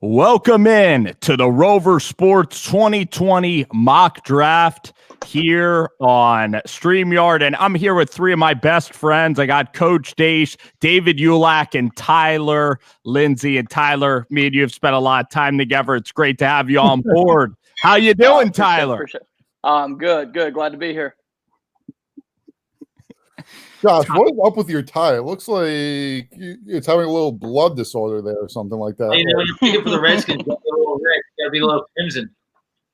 Welcome in to the Rover Sports 2020 mock draft here on StreamYard. And I'm here with three of my best friends. I got Coach Dash, David Ulak, and Tyler Lindsay. And Tyler, me and you have spent a lot of time together. It's great to have you on board. How you doing, Tyler? I'm good. Glad to be here. Josh, what is up with your tie? It looks like it's having a little blood disorder there or something like that. When you're picking for the Redskins, you got to be a little red. You got to be a little crimson.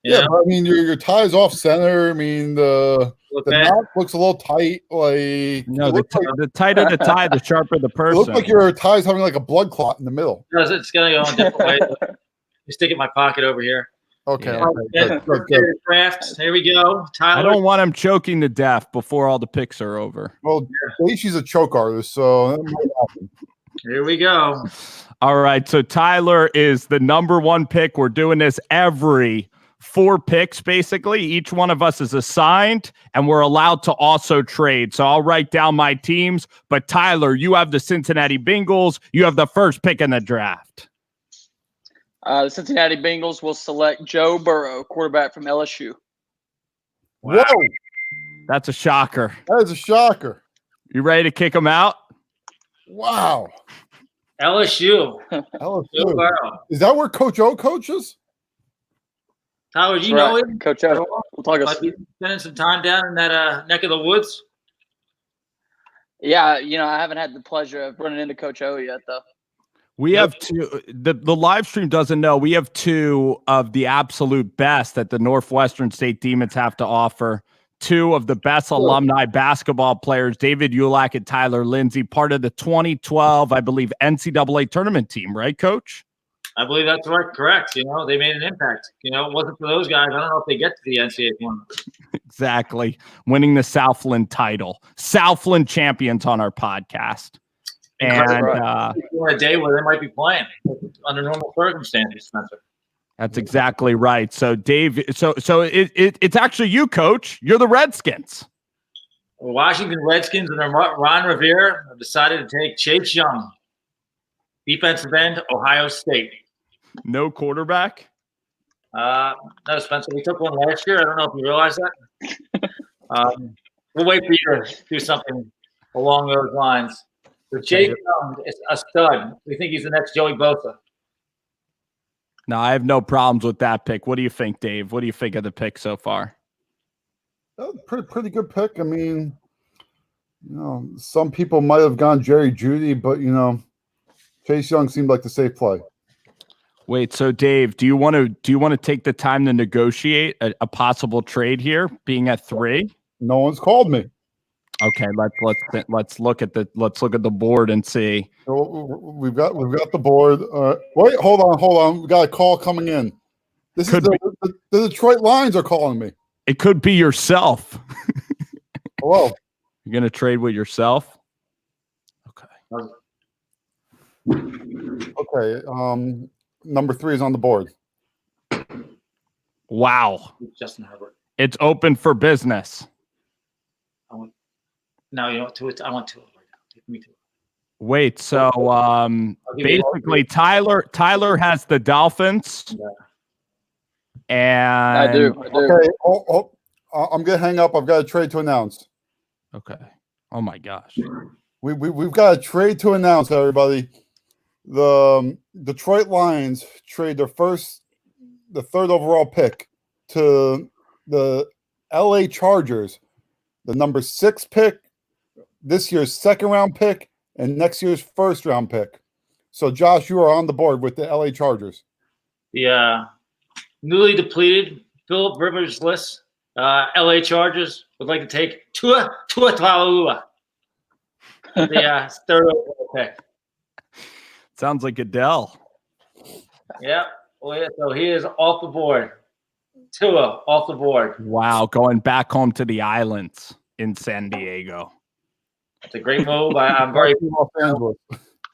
Yeah, but I mean, your tie is off center. I mean, the knot looks a little tight. Like the tighter the tie, the sharper the person. It looks like your tie is having like a blood clot in the middle. It's going to go in different ways. You stick it in my pocket over here. Okay. Yeah. Good. Draft. Here we go. Tyler. I don't want him choking to death before all the picks are over. Well, she's a choke artist, so that might happen. Here we go. All right. So Tyler is the number one pick. We're doing this every 4 picks, basically. Each one of us is assigned, and we're allowed to also trade. So I'll write down my teams. But Tyler, you have the Cincinnati Bengals. You have the first pick in the draft. The Cincinnati Bengals will select Joe Burrow, quarterback from LSU. Whoa. That's a shocker. That is a shocker. You ready to kick him out? Wow. LSU. LSU. Joe Burrow. Is that where Coach O coaches? Tyler, do you know him? Coach O. We'll talk Like he's spending some time down in that neck of the woods? Yeah, I haven't had the pleasure of running into Coach O yet, though. We have two. The live stream doesn't know. We have 2 of the absolute best that the Northwestern State Demons have to offer. 2 of the best alumni basketball players, David Ulak and Tyler Lindsay, part of the 2012, I believe, NCAA tournament team, right, Coach? I believe that's right. Correct. They made an impact. It wasn't for those guys. I don't know if they get to the NCAA tournament. Exactly. Winning the Southland title. Southland champions on our podcast. And a day where they might be playing under normal circumstances, Spencer. That's exactly right. So, Dave, so it's actually you, Coach. You're the Redskins. The Washington Redskins and their Ron Rivera have decided to take Chase Young, defensive end, Ohio State. No quarterback? No, Spencer. We took one last year. I don't know if you realize that. We'll wait for you to do something along those lines. So Chase Young is a stud. We think he's the next Joey Bosa. No, I have no problems with that pick. What do you think, Dave? What do you think of the pick so far? Pretty good pick. I mean, some people might have gone Jerry Jeudy, but Chase Young seemed like the safe play. Wait, so Dave, do you want to take the time to negotiate a possible trade here, being at 3? No one's called me. Okay, let's look at the board and see. We've got the board. Wait, hold on. We got a call coming in. This is the Detroit Lions are calling me. It could be yourself. Hello. You're gonna trade with yourself? Okay. Okay. Number 3 is on the board. Wow. Justin Herbert. It's open for business. No, you know what? I want 2 right now. Give me 2. Wait, so basically Tyler has the Dolphins. Yeah. And I do. Okay. I'm gonna hang up. I've got a trade to announce. Okay. Oh my gosh. We've got a trade to announce, everybody. The Detroit Lions trade the 3rd overall pick to the LA Chargers, the number 6 pick, this year's 2nd round pick, and next year's 1st round pick. So, Josh, you are on the board with the LA Chargers. The newly depleted Philip Rivers list, LA Chargers would like to take Tua Tagovailoa, the 3rd overall pick. Sounds like Adele. Yeah. So he is off the board. Tua off the board. Wow, going back home to the islands in San Diego. It's a great move. I'm very.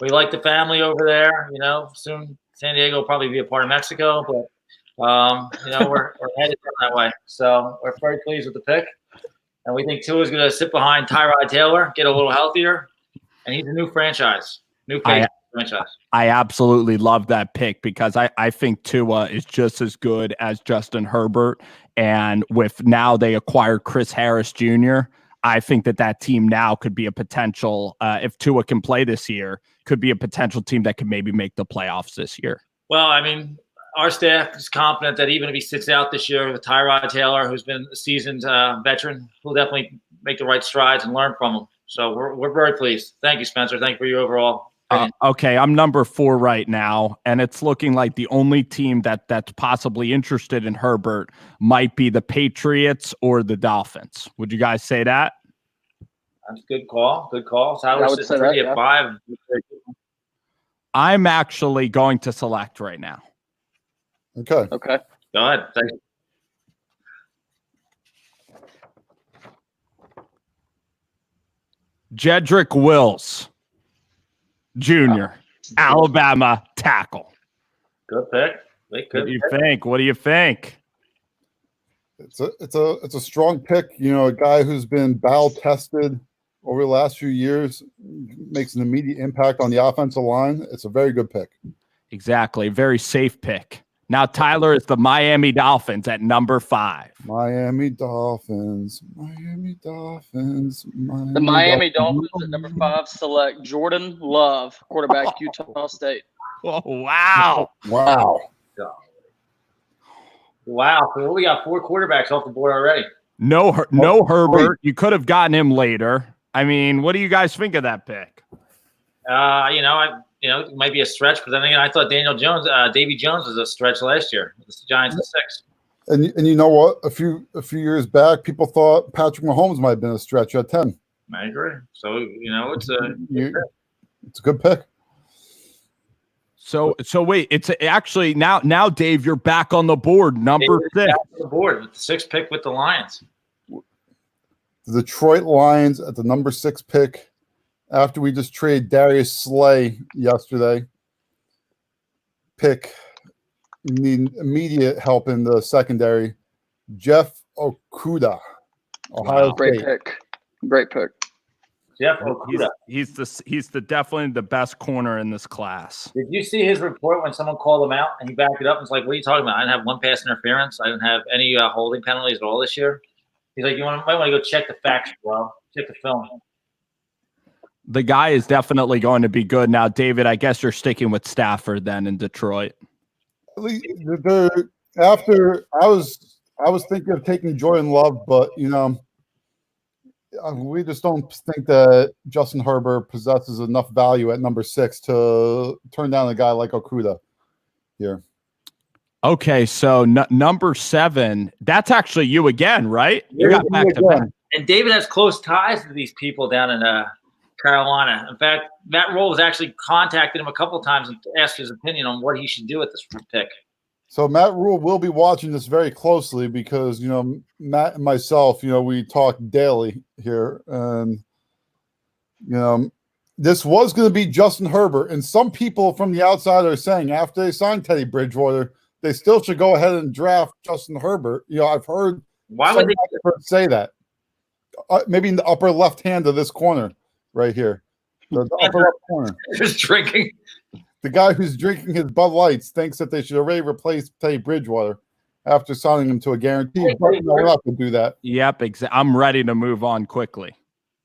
We like the family over there. Soon San Diego will probably be a part of Mexico, but we're headed that way. So we're very pleased with the pick, and we think Tua is going to sit behind Tyrod Taylor, get a little healthier, and he's a new franchise, new face. franchise. I absolutely love that pick because I think Tua is just as good as Justin Herbert. And with now they acquired Chris Harris Jr., I think that team now could be a potential, if Tua can play this year, could be a potential team that could maybe make the playoffs this year. Well, I mean, our staff is confident that even if he sits out this year with Tyrod Taylor, who's been a seasoned veteran, he'll definitely make the right strides and learn from him. So we're very pleased. Thank you, Spencer. Thank you for your overall opinion. Okay, I'm number 4 right now, and it's looking like the only team that's possibly interested in Herbert might be the Patriots or the Dolphins. Would you guys say that? That's a good call. Good call. So I would say that, at 5. I'm actually going to select right now. Okay. Go ahead. Thank you. Jedrick Wills Jr., Alabama tackle. Good pick. What do you think? What do you think? It's a strong pick. You know, a guy who's been battle tested over the last few years, makes an immediate impact on the offensive line. It's a very good pick. Exactly. Very safe pick. Now, Tyler is the Miami Dolphins at number 5. Miami Dolphins. The Miami Dolphins at number 5 select Jordan Love, quarterback, Utah State. Oh, wow. Wow. Wow. So we got 4 quarterbacks off the board already. No Herbert. You could have gotten him later. I mean, what do you guys think of that pick? It might be a stretch, but then again, I thought Davy Jones was a stretch last year. The Giants at 6. And you know what? A few years back, people thought Patrick Mahomes might have been a stretch at 10. I agree. So it's a good pick. So wait, it's actually now Dave, you're back on the board, number 6. On the board with the 6th pick with the Lions. The Detroit Lions at the number 6 pick. After we just traded Darius Slay yesterday, pick need immediate help in the secondary. Jeff Okudah, Ohio State. Great pick. Jeff Okudah. He's definitely the best corner in this class. Did you see his report when someone called him out and he backed it up? It's like, what are you talking about? I didn't have one pass interference. I didn't have any holding penalties at all this year. He's like, might want to go check the facts, bro. Check the film. The guy is definitely going to be good. Now, David, I guess you're sticking with Stafford then in Detroit. After I was thinking of taking Jordan Love, but we just don't think that Justin Herbert possesses enough value at number 6 to turn down a guy like Okudah here. Okay, so number 7, that's actually you again, right? You got back to back. And David has close ties to these people down in Carolina. In fact, Matt Rule has actually contacted him a couple of times and asked his opinion on what he should do with this pick. So Matt Rule will be watching this very closely because, Matt and myself, we talk daily here. And, this was going to be Justin Herbert. And some people from the outside are saying after they signed Teddy Bridgewater, they still should go ahead and draft Justin Herbert. I've heard some experts say that. Maybe in the upper left hand of this corner right here. The upper left corner. Just drinking. The guy who's drinking his Bud Lights thinks that they should already replace Teddy Bridgewater after signing him to a guarantee. But we're not going to do that. Yep, I'm ready to move on quickly.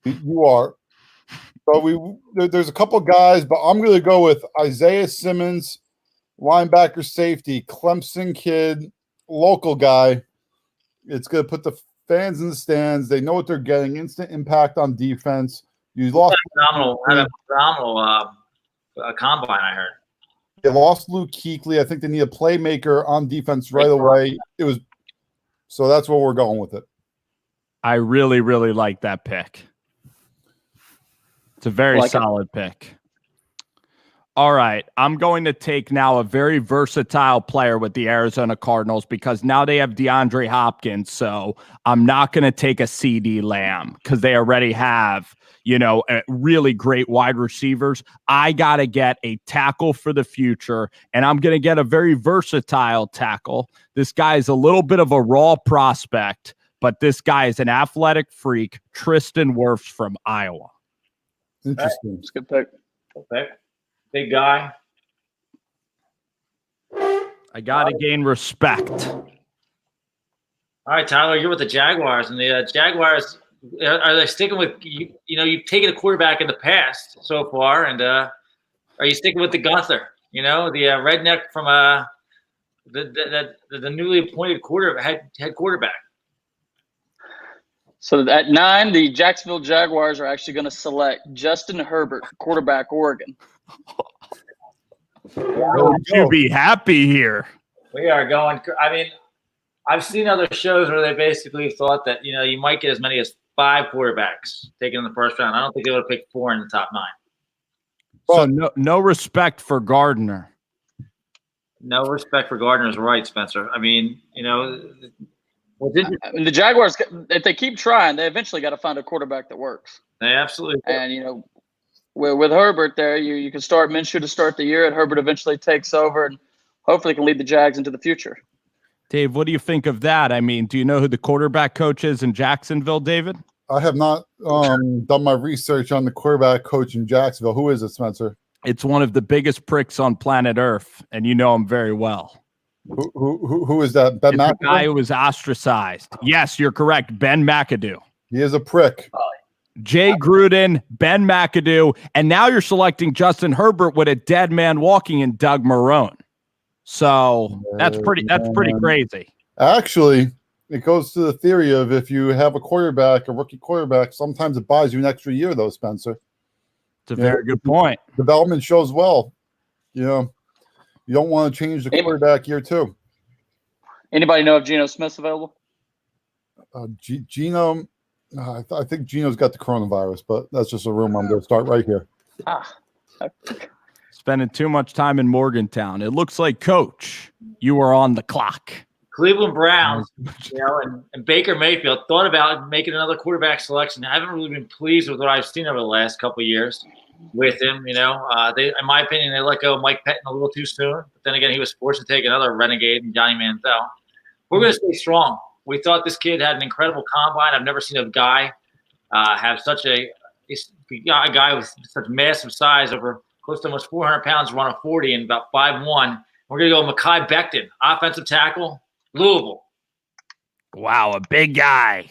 You are. So there's a couple guys, but I'm going to go with Isaiah Simmons, linebacker safety, Clemson kid, local guy. It's going to put the fans in the stands. They know what they're getting. Instant impact on defense. You lost had a phenomenal combine, I heard. They lost Luke Kuechly. I think they need a playmaker on defense right away. So that's where we're going with it. I really, really like that pick. It's a very solid pick. All right, I'm going to take now a very versatile player with the Arizona Cardinals because now they have DeAndre Hopkins, so I'm not going to take a CeeDee Lamb because they already have, really great wide receivers. I got to get a tackle for the future, and I'm going to get a very versatile tackle. This guy is a little bit of a raw prospect, but this guy is an athletic freak, Tristan Wirfs from Iowa. Interesting. It's a good pick. Okay. big guy. I got to gain respect. All right, Tyler, you're with the Jaguars, and the Jaguars are they sticking with you? You know, you've taken a quarterback in the past so far, and are you sticking with the Gunther? You know, the redneck from the newly appointed head quarterback. So at 9, the Jacksonville Jaguars are actually going to select Justin Herbert, quarterback, Oregon. Would you be happy here? We are going. I mean, I've seen other shows where they basically thought that, you know, you might get as many as 5 quarterbacks taken in the first round. I don't think they would have picked 4 in the top 9. So no respect for Gardner. No respect for Gardner's right, Spencer. I mean, you know, the Jaguars, if they keep trying, they eventually got to find a quarterback that works. they absolutely do. And, you know, with Herbert there, you can start Minshew to start the year, and Herbert eventually takes over and hopefully can lead the Jags into the future. Dave, what do you think of that? I mean, do you know who the quarterback coach is in Jacksonville, David? I have not done my research on the quarterback coach in Jacksonville. Who is it, Spencer? It's one of the biggest pricks on planet Earth, and you know him very well. Who is that? Ben It's the McAdoo? guy who was ostracized. Yes, you're correct. Ben McAdoo. He is a prick. Jay Gruden, Ben McAdoo, and now you're selecting Justin Herbert with a dead man walking in Doug Marrone. So that's pretty crazy. Actually, it goes to the theory of if you have a rookie quarterback, sometimes it buys you an extra year, though, Spencer. It's a very good point. Development shows well. You know, you don't want to change the quarterback year 2. Anybody know if Geno Smith's available? Geno, I think Geno's got the coronavirus, but that's just a rumor. I'm going to start right here. Spending too much time in Morgantown. It looks like, Coach, you are on the clock. Cleveland Browns, you know, and Baker Mayfield thought about making another quarterback selection. I haven't really been pleased with what I've seen over the last couple of years with him. You know, in my opinion, they let go of Mike Pettin a little too soon. But then again, he was forced to take another renegade in Johnny Manziel. We're going to stay strong. We thought this kid had an incredible combine. I've never seen a guy have such a guy with such massive size, over close to almost 400 pounds, run a 40 and about 5'1". We're going to go Mekhi Becton, offensive tackle, Louisville. Wow, a big guy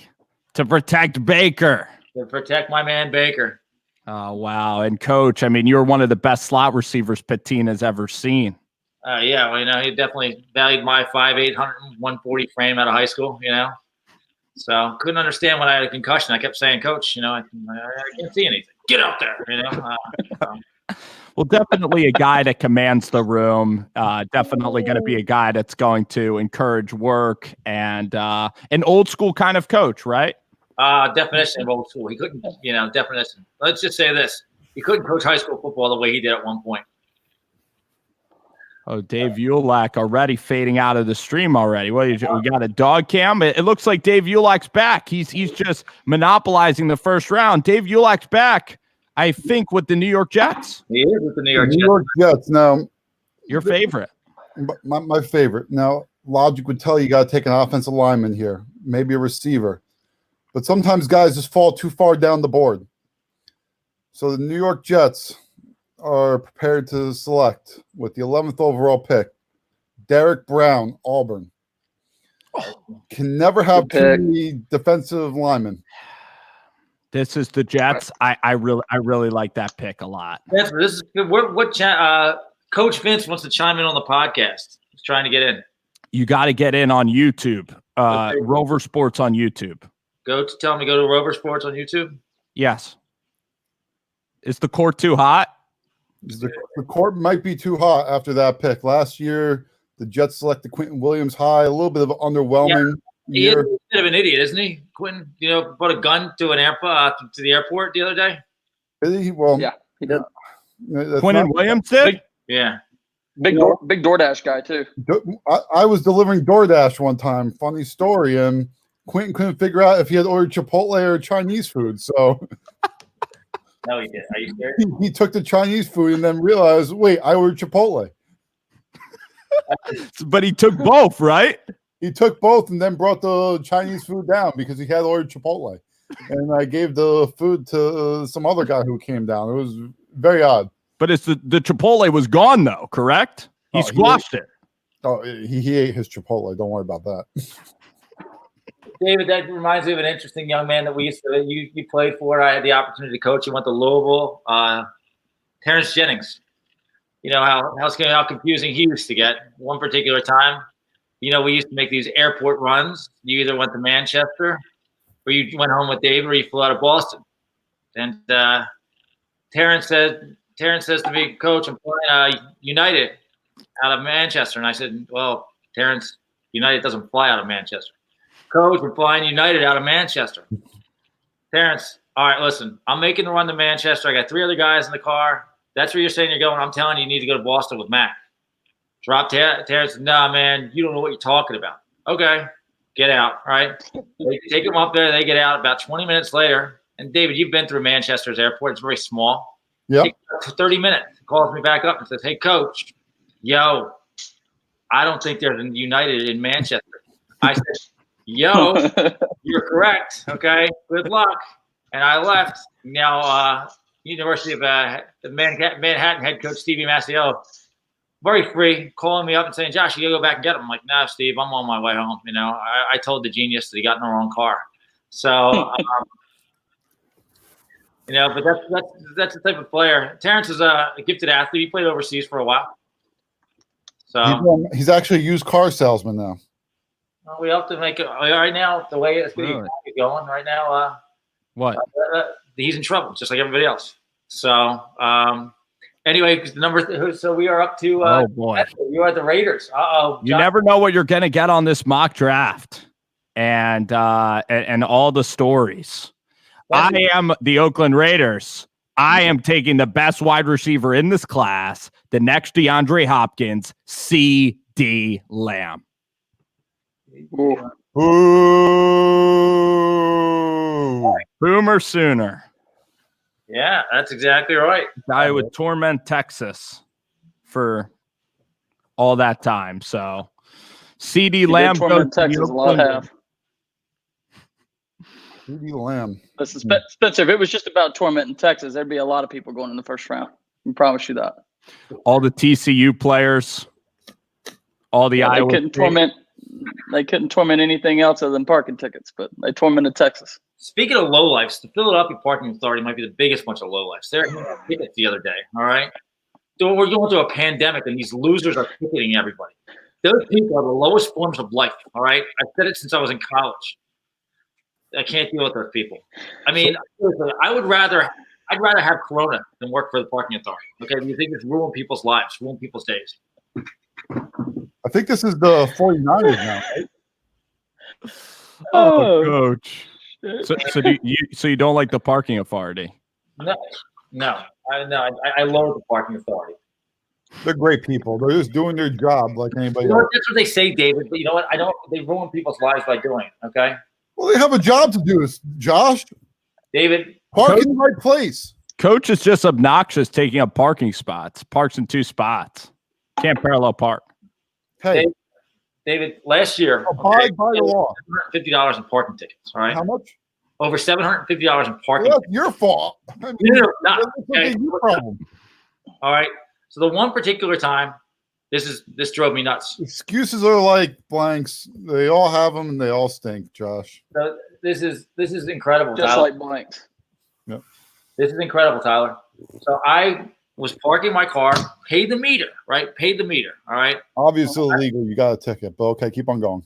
to protect Baker. To protect my man Baker. Oh, wow. And, Coach, I mean, you're one of the best slot receivers Patina's ever seen. Yeah, well, you know, he definitely valued my 5'8", 140 frame out of high school, you know. So couldn't understand when I had a concussion. I kept saying, Coach, you know, I can't see anything. Get out there, you know. Well, definitely a guy that commands the room. Definitely going to be a guy that's going to encourage work and an old school kind of coach, right? Definition of old school. He couldn't, you know, definition. Let's just say this. He couldn't coach high school football the way he did at one point. Oh, Dave Ulak already fading out of the stream already. What, we got a dog cam? It looks like Dave Ulak's back. He's just monopolizing the first round. Dave Ulak's back, I think, with the New York Jets. He is with the New York Jets. New York Jets. Now, your favorite. My favorite. Now, logic would tell you got to take an offensive lineman here, maybe a receiver. But sometimes guys just fall too far down the board. So the New York Jets are prepared to select with the 11th overall pick, Derek Brown, Auburn. Can never have too many defensive linemen. This is the Jets. I really like that pick a lot. This is what Coach Vince wants to chime in on the podcast. He's trying to get in. You got to get in on YouTube. Rover Sports on YouTube. Tell him to go to Rover Sports on YouTube. Yes. Is the court too hot? The court might be too hot after that pick. Last year, the Jets selected Quentin Williams high, a little bit of an underwhelming He is a bit of an idiot, isn't he? Quentin, you know, brought a gun to to the airport the other day. Did he? Well, yeah, he did. Quentin Williams did? Yeah. Big DoorDash guy, too. I was delivering DoorDash one time. Funny story. And Quentin couldn't figure out if he had ordered Chipotle or Chinese food. So No, he did. Are you serious? he took the Chinese food and then realized, wait, I ordered Chipotle. But he took both, right? He took both and then brought the Chinese food down because he had ordered Chipotle. And I gave the food to some other guy who came down. It was very odd. But it's the Chipotle was gone though, correct? He squashed it. Oh, he ate his Chipotle. Don't worry about that. David, that reminds me of an interesting young man that you played for. I had the opportunity to coach. He went to Louisville. Terrence Jennings. You know how confusing he used to get. One particular time, we used to make these airport runs. You either went to Manchester, or you went home with David, or you flew out of Boston. And Terrence says to me, Coach, I'm flying United out of Manchester. And I said, well, Terrence, United doesn't fly out of Manchester. Coach, we're flying United out of Manchester. Terrence, all right, listen, I'm making the run to Manchester. I got 3 other guys in the car. That's where you're saying you're going. I'm telling you, you need to go to Boston with Mac. Drop Terrence. Nah, man, you don't know what you're talking about. Okay, get out, all right? They take him up there. They get out about 20 minutes later. And, David, you've been through Manchester's airport. It's very small. Yeah. 30 minutes. He calls me back up and says, hey, Coach, yo, I don't think there's a United in Manchester. I said, yo, you're correct. Okay, good luck. And I left. Now, University of Manhattan head coach Stevie Massio, very free, calling me up and saying, Josh, you gotta go back and get him. I'm like, nah, Steve, I'm on my way home. I told the genius that he got in the wrong car. So, but that's the type of player. Terrence is a gifted athlete. He played overseas for a while. So he's actually a used car salesman now. We have to make it right now. The way it's going right now, what? He's in trouble, just like everybody else. So, anyway, the number. So we are up to. Oh boy, you are the Raiders. You never know what you're going to get on this mock draft, and all the stories. I am the Oakland Raiders. I am taking the best wide receiver in this class, the next DeAndre Hopkins, C.D. Lamb. Ooh. Boomer sooner. Yeah, that's exactly right. Guy would torment Texas for all that time. So, C.D. Lamb torment Texas a lot have. C.D. Lamb. Listen, Spencer, if it was just about tormenting Texas, there'd be a lot of people going in the first round. I promise you that. All the TCU players, all the Iowa. They couldn't torment anything else other than parking tickets, but they tormented Texas. Speaking of lowlifes, the Philadelphia Parking Authority might be the biggest bunch of lowlifes. They're tickets the other day, all right? So we're going through a pandemic, and these losers are ticketing everybody. Those people are the lowest forms of life, all right? I've said it since I was in college. I can't deal with those people. I mean, I'd rather have Corona than work for the parking authority. Okay, you think it's ruin people's lives, ruin people's days. I think this is the 49ers now, right? Oh, Coach. So you don't like the parking authority? No. I loathe the parking authority. They're great people. They're just doing their job like anybody else. That's what they say, David. But you know what? They ruin people's lives by doing it. Okay. Well, they have a job to do, Josh. David, park in the right place. Coach is just obnoxious taking up parking spots. Parks in 2 spots. Can't parallel park. Hey, David, last year, abide by the law. $750 in parking tickets. All right. How much? Over $750 in parking. Well, that's your fault. I mean, not. Okay. Your problem. All right. So the one particular time, this drove me nuts. Excuses are like blanks. They all have them, and they all stink, Josh. So this is incredible. Just Tyler. like blanks. Yep. This is incredible, Tyler. So I was parking my car, paid the meter, right? Paid the meter. All right. Obviously illegal. You got a ticket, but okay, keep on going.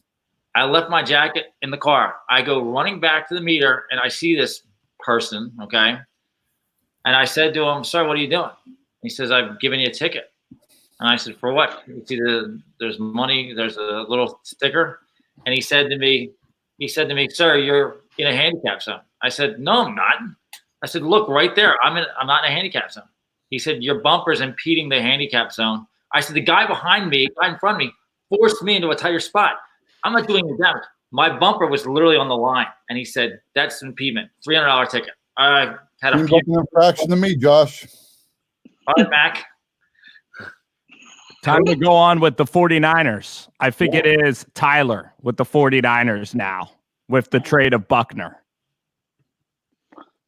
I left my jacket in the car. I go running back to the meter, and I see this person, okay? And I said to him, sir, what are you doing? He says, I've given you a ticket. And I said, for what? You see, there's money, there's a little sticker. And he said to me, sir, you're in a handicap zone. I said, no, I'm not. I said, look, right there. I'm not in a handicap zone. He said, your bumper's impeding the handicap zone. I said, the guy in front of me, forced me into a tighter spot. I'm not doing the damage. My bumper was literally on the line. And he said, that's an impediment, $300 ticket. I had a infraction to me, Josh. All right, Mac. Time to go on with the 49ers. I think it is Tyler with the 49ers now with the trade of Buckner.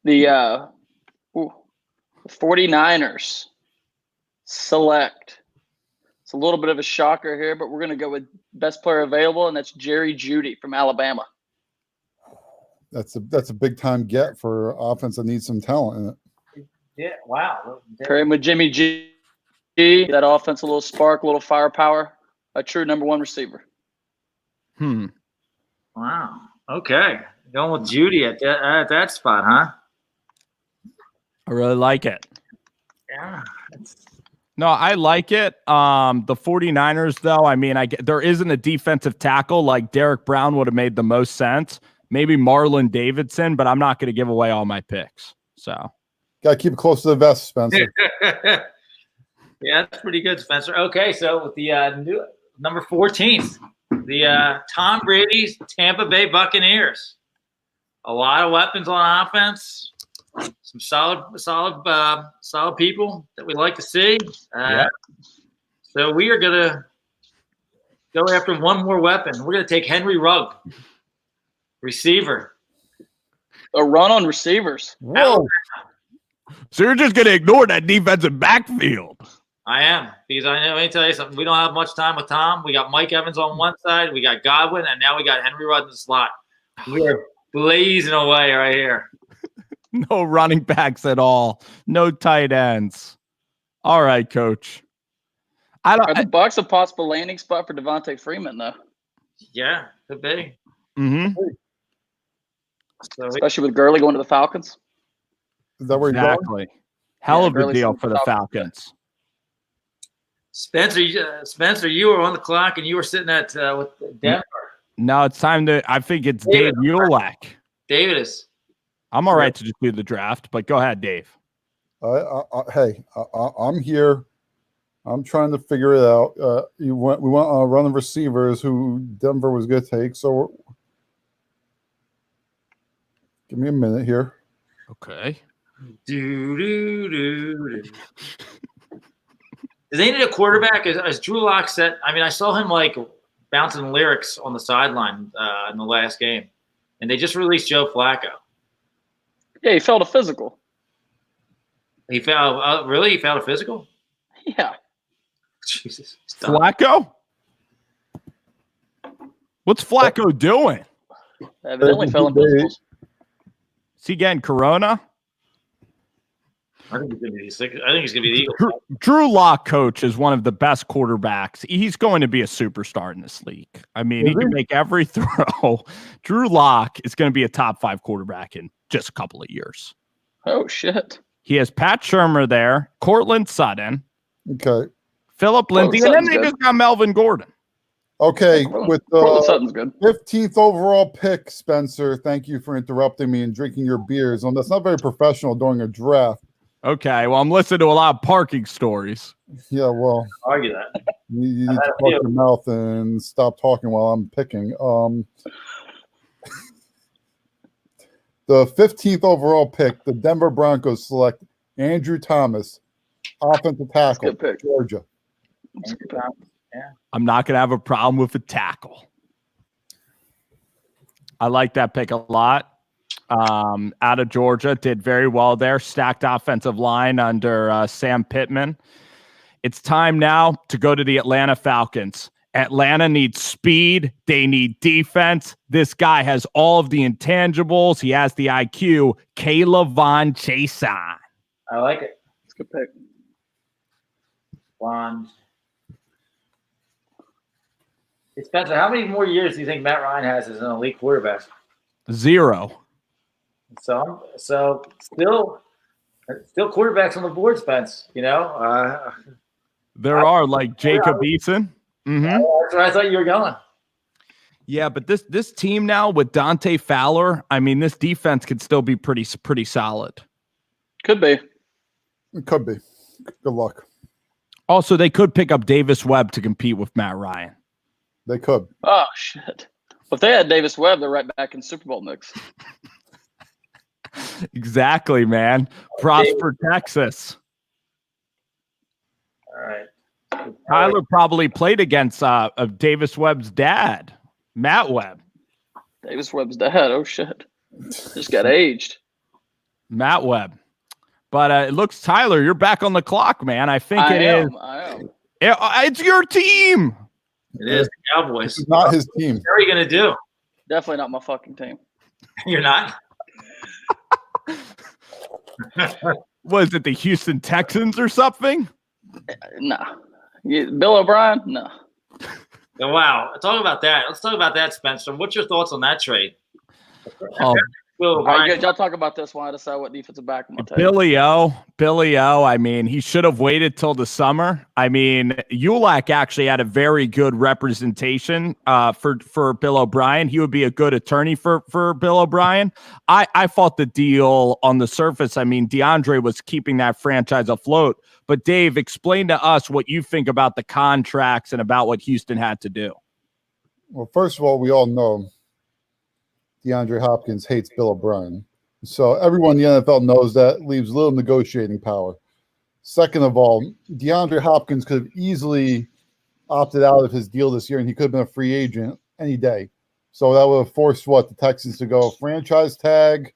The 49ers select. It's a little bit of a shocker here, but we're going to go with best player available, and that's Jerry Jeudy from Alabama. That's a big time get for offense that needs some talent in it. Yeah, wow. Pair him with Jimmy G. That offense, a little spark, a little firepower, a true number one receiver. Wow. Okay. Going with Jeudy at that spot, huh? I really like it. Yeah. No, I like it. The 49ers, though, I mean, there isn't a defensive tackle like Derek Brown would have made the most sense. Maybe Marlon Davidson, but I'm not going to give away all my picks. So, got to keep it close to the vest, Spencer. Yeah, that's pretty good, Spencer. Okay, so with the new number 14th, the Tom Brady's Tampa Bay Buccaneers. A lot of weapons on offense. Some solid people that we like to see. So we are going to go after one more weapon. We're going to take Henry Rugg, receiver. A run on receivers. Whoa. So you're just going to ignore that defensive backfield. I am, because let me tell you something. We don't have much time with Tom. We got Mike Evans on one side. We got Godwin, and now we got Henry Rugg in the slot. We are blazing away right here. No running backs at all. No tight ends. All right, Coach. Are the Bucs a possible landing spot for Devontae Freeman, though? Yeah, could be. Mm-hmm. So Especially with Gurley going to the Falcons. Is that where you're going? Exactly. Hell of a Gurley's deal from for the Falcons. Spencer, you were on the clock, and you were sitting at with Denver. No, it's time to. I think it's Dave Mulek. David is. I'm all right to just do the draft, but go ahead, Dave. Hey, I'm here. I'm trying to figure it out. We went running receivers who Denver was going to take. So give me a minute here. Okay. Do. Do they need a quarterback? As Drew Lock said, I mean, I saw him like bouncing lyrics on the sideline in the last game, and they just released Joe Flacco. Yeah, he felt a physical. He fell. Really? He felt a physical? Yeah. Jesus. Flacco? What's Flacco doing? Evidently fell in physicals. Is he getting corona? I think he's going to be sick. I think he's going to be the Eagles. Drew Lock, coach, is one of the best quarterbacks. He's going to be a superstar in this league. I mean, he can make every throw. Drew Lock is going to be a top 5 quarterback in just a couple of years. Oh, shit. He has Pat Shurmur there, Cortland Sutton, Okay. Philip Lindsay, and then they just got Melvin Gordon. Okay. With Sutton's good. 15th overall pick, Spencer, thank you for interrupting me and drinking your beers. That's not very professional during a draft. Okay, well, I'm listening to a lot of parking stories. Yeah, well, I'll argue that. you need to plug your mouth and stop talking while I'm picking. The 15th overall pick, the Denver Broncos select Andrew Thomas, offensive tackle, Georgia. Yeah. I'm not going to have a problem with a tackle. I like that pick a lot. Out of Georgia, did very well there. Stacked offensive line under Sam Pittman. It's time now to go to the Atlanta Falcons. Atlanta needs speed. They need defense. This guy has all of the intangibles. He has the IQ. Kayla Von Chason. I like it. It's a good pick. Blonde. Spencer, how many more years do you think Matt Ryan has as an elite quarterback? 0. So still quarterbacks on the board, Spence. You know, there are like Jacob Eason. Mm-hmm. That's where I thought you were going. Yeah, but this team now with Dante Fowler, I mean, this defense could still be pretty solid. Could be. It could be. Good luck. Also, they could pick up Davis Webb to compete with Matt Ryan. They could. Oh, shit. Well, if they had Davis Webb, they're right back in Super Bowl mix. Exactly, man. Prosper, Texas. All right. Tyler probably played against Davis Webb's dad, Matt Webb. Davis Webb's dad. Oh, shit. Just got aged. Matt Webb. But it looks, Tyler, you're back on the clock, man. I think I is. am. It's your team. It is the Cowboys. It's not his team. What are you going to do? Definitely not my fucking team. You're not? Was it the Houston Texans or something? No. Bill O'Brien? No. Oh, wow. Talk about that. Let's talk about that, Spencer. What's your thoughts on that trade? Oh, All right, y'all talk about this while I decide what defensive back I'm going to take. Billy O. I mean, he should have waited till the summer. I mean, Ulak actually had a very good representation for Bill O'Brien. He would be a good attorney for Bill O'Brien. I thought the deal on the surface, I mean, DeAndre was keeping that franchise afloat. But Dave, explain to us what you think about the contracts and about what Houston had to do. Well, first of all, we all know DeAndre Hopkins hates Bill O'Brien. So everyone in the NFL knows that, leaves little negotiating power. Second of all, DeAndre Hopkins could have easily opted out of his deal this year, and he could have been a free agent any day. So that would have forced the Texans to go franchise tag.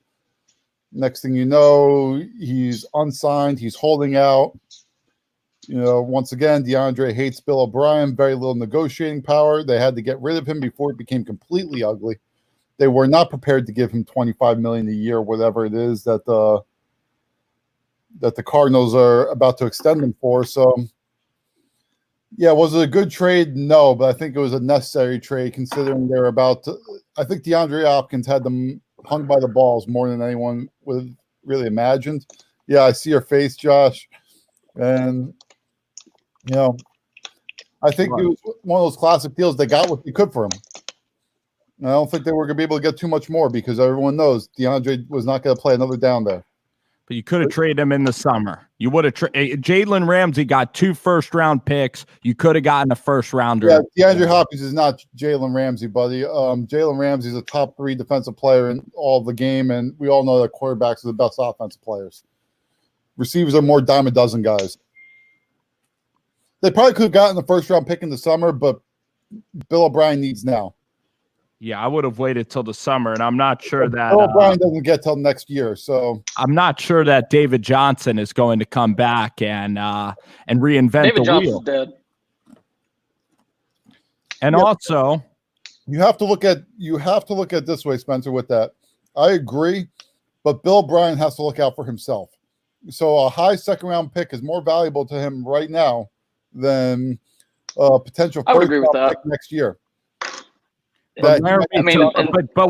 Next thing you know, he's unsigned. He's holding out. Once again, DeAndre hates Bill O'Brien, very little negotiating power. They had to get rid of him before it became completely ugly. They were not prepared to give him $25 million a year, whatever it is that the Cardinals are about to extend him for. So, yeah, was it a good trade? No, but I think it was a necessary trade considering they're about to. I think DeAndre Hopkins had them hung by the balls more than anyone would have really imagined. Yeah, I see your face, Josh, and I think it was one of those classic deals. They got what they could for him. I don't think they were going to be able to get too much more because everyone knows DeAndre was not going to play another down there. But you could have traded him in the summer. You would have Jalen Ramsey got 2 first-round picks. You could have gotten a first-rounder. Yeah, DeAndre Hopkins is not Jalen Ramsey, buddy. Jalen Ramsey is a top 3 defensive player in all of the game, and we all know that quarterbacks are the best offensive players. Receivers are more dime a dozen guys. They probably could have gotten the first-round pick in the summer, but Bill O'Brien needs now. Yeah, I would have waited till the summer, and I'm not sure that Bill O'Brien doesn't get till next year. So I'm not sure that David Johnson is going to come back and reinvent David the Johnson's wheel. dead. And also, you have to look at it this way, Spencer. With that, I agree, but Bill O'Brien has to look out for himself. So a high second-round pick is more valuable to him right now than potential first-round pick next year. But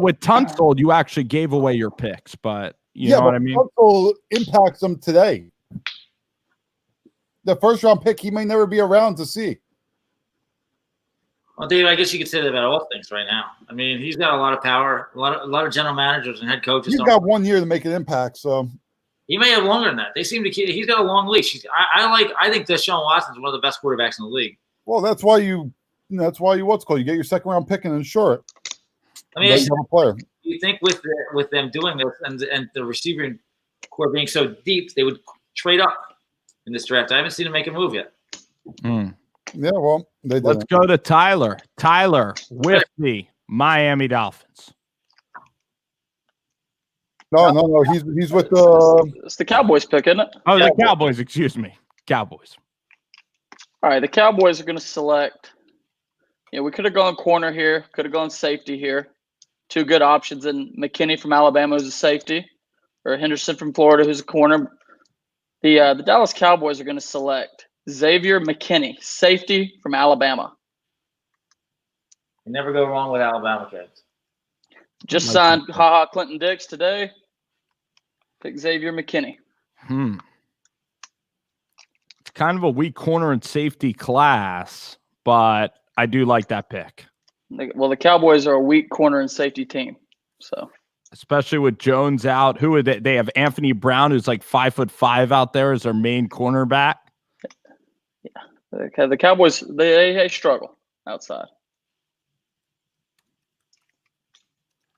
with Tunstall, you actually gave away your picks. But you know what I mean? Tunstall impacts them today. The first-round pick, he may never be around to see. Well, Dave, I guess you could say that about all things right now. I mean, he's got a lot of power. A lot of general managers and head coaches. He's got 1 year to make an impact. So he may have longer than that. They seem to keep. He's got a long leash. I think Deshaun Watson's one of the best quarterbacks in the league. Well, that's why you you get your second-round pick and insure it. I mean, you think with them doing this and the receiving core being so deep, they would trade up in this draft. I haven't seen them make a move yet. Yeah, well, they did. Let's go to Tyler. Tyler with the Miami Dolphins. No. He's with It's the Cowboys pick, isn't it? Oh, the Cowboys. Excuse me, Cowboys. All right, the Cowboys are going to select. We could have gone corner here. Could have gone safety here. 2 good options in McKinney from Alabama, who's a safety, or Henderson from Florida, who's a corner. The Dallas Cowboys are going to select Xavier McKinney, safety from Alabama. You never go wrong with Alabama kids. Just signed Clinton Dix today. Pick Xavier McKinney. It's kind of a weak corner and safety class, but I do like that pick. Well, the Cowboys are a weak corner and safety team, so especially with Jones out. Who are they? They have Anthony Brown, who's like 5'5" out there as their main cornerback. Yeah, the Cowboys they struggle outside.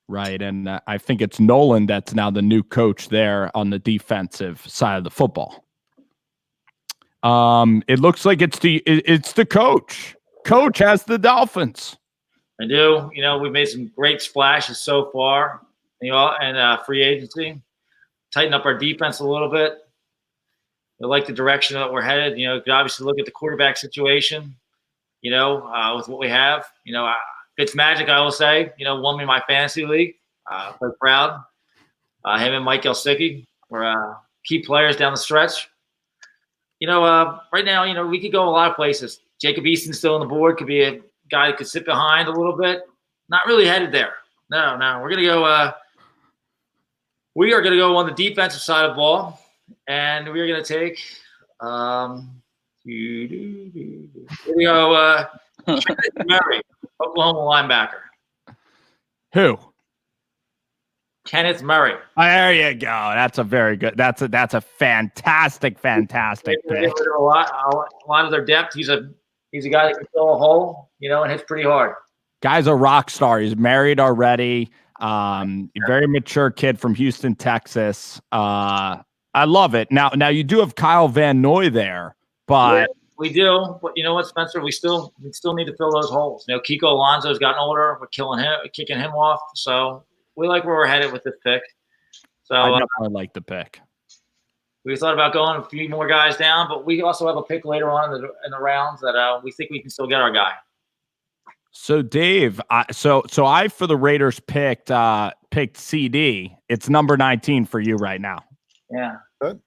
Right, and I think it's Nolan that's now the new coach there on the defensive side of the football. It looks like it's the coach. Coach has the Dolphins. I do. We've made some great splashes so far, and free agency. Tighten up our defense a little bit. like the direction that we're headed. You could obviously look at the quarterback situation, with what we have. Fitzmagic, I will say, won me my fantasy league. Quite proud. Him and Mike Gesicki were key players down the stretch. Right now, we could go a lot of places. Jacob Eason still on the board, could be a guy that could sit behind a little bit. Not really headed there. No. We're gonna go. We are gonna go on the defensive side of the ball, and we are gonna take. Here we go. Kenneth Murray, Oklahoma linebacker. Who? Kenneth Murray. Oh, there you go. That's a very good. That's a fantastic pick. A lot of their depth. He's a guy that can fill a hole, and hits pretty hard. Guy's a rock star. He's married already. Very mature kid from Houston, Texas. I love it. Now you do have Kyle Van Noy there, but yeah, we do. But you know what, Spencer? We still need to fill those holes. Kiko Alonso's gotten older. We're kicking him off. So we like where we're headed with this pick. So I definitely like the pick. We thought about going a few more guys down, but we also have a pick later on in the rounds that we think we can still get our guy. So Dave, so I for the Raiders picked CD. It's number 19 for you right now. Yeah. Good.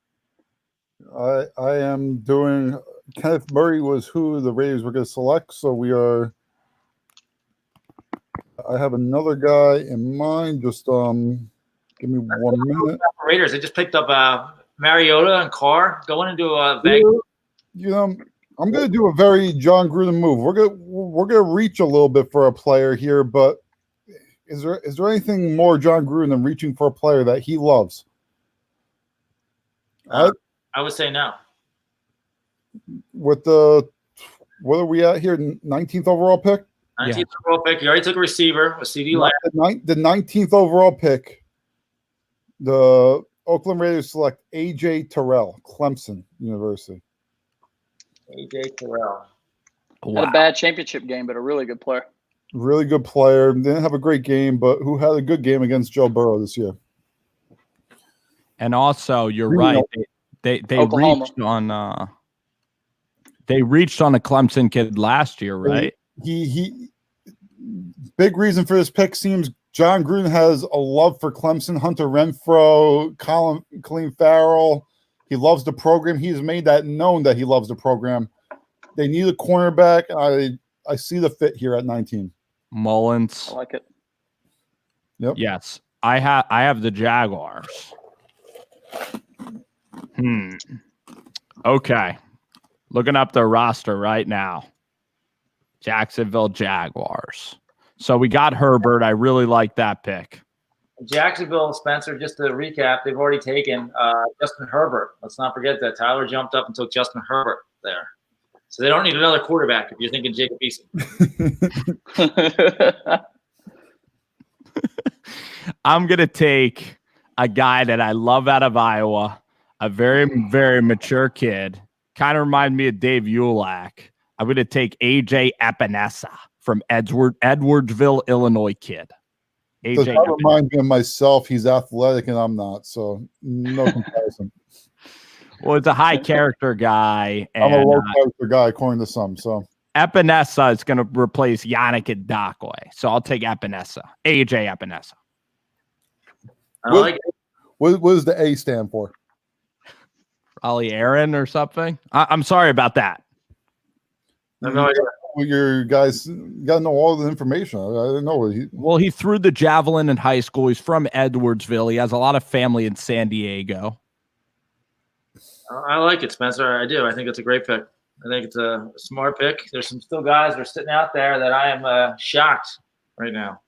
I am doing Kenneth Murray was who the Raiders were going to select, so we are. I have another guy in mind. Just give me 1 minute. Raiders, they just picked up Mariota and Carr going into Vegas. I'm going to do a very John Gruden move. We're gonna reach a little bit for a player here, but is there anything more John Gruden than reaching for a player that he loves? I would say no. With what are we at here? 19th overall pick. 19th overall pick. You already took a receiver with CD Lamb. The 19th overall pick. The Oakland Raiders select AJ Terrell, Clemson University. AJ Terrell. Had a bad championship game, but a really good player. Really good player. Didn't have a great game, but who had a good game against Joe Burrow this year. And also, you're right. They reached on a Clemson kid last year, right? He big reason for this pick seems John Gruden has a love for Clemson. Hunter Renfrow, Colin Farrell. He loves the program. He's made that known that he loves the program. They need a cornerback. I see the fit here at 19. Mullins. I like it. Yep. Yes. I have the Jaguars. Okay. Looking up their roster right now. Jacksonville Jaguars. So we got Herbert. I really like that pick. Jacksonville, Spencer, just to recap, they've already taken Justin Herbert. Let's not forget that Tyler jumped up and took Justin Herbert there. So they don't need another quarterback if you're thinking Jacob Eason. I'm going to take a guy that I love out of Iowa, a very, very mature kid. Kind of reminds me of Dave Ulak. I'm going to take A.J. Epinesa from Edwardsville, Illinois kid. Does that remind me of myself? He's athletic and I'm not, so no comparison. Well, it's a high character guy. And, I'm a low character guy, according to some. So Epinesa is going to replace Yannick Ngakoue. So I'll take Epinesa. AJ Epinesa. What does the A stand for? Raleigh Aaron or something? I'm sorry about that. I have no idea. Your guys got to know all the information. I didn't know. He threw the javelin in high school. He's from Edwardsville. He has a lot of family in San Diego. I like it, Spencer. I do. I think it's a great pick. I think it's a smart pick. There's some still guys that are sitting out there that I am shocked right now.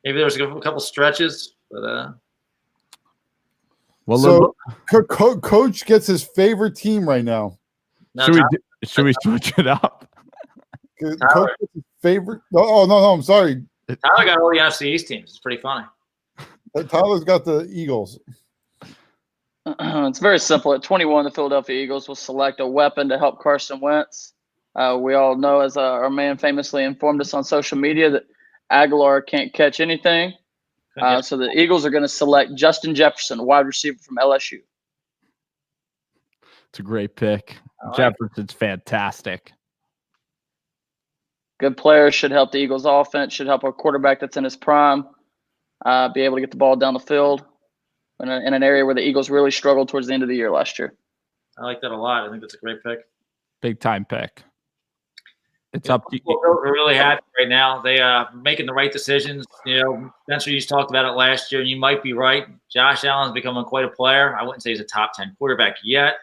Maybe there's a couple stretches, but well, so Coach gets his favorite team right now. Should we switch it up? Coach gets his favorite. Oh no, I'm sorry. Tyler got all the NFC East teams. It's pretty funny. Tyler's got the Eagles. It's very simple. At 21, the Philadelphia Eagles will select a weapon to help Carson Wentz. We all know, as our man famously informed us on social media, that Aguilar can't catch anything. So the Eagles are going to select Justin Jefferson, a wide receiver from LSU. It's a great pick. All right. Jefferson's fantastic. Good players should help the Eagles' offense. Should help a quarterback that's in his prime be able to get the ball down the field in an area where the Eagles really struggled towards the end of the year last year. I like that a lot. I think that's a great pick. Big time pick. It's up to you. We're really happy right now. They are making the right decisions. You know, Spencer, you talked about it last year, and you might be right. Josh Allen's becoming quite a player. I wouldn't say he's a top 10 quarterback yet,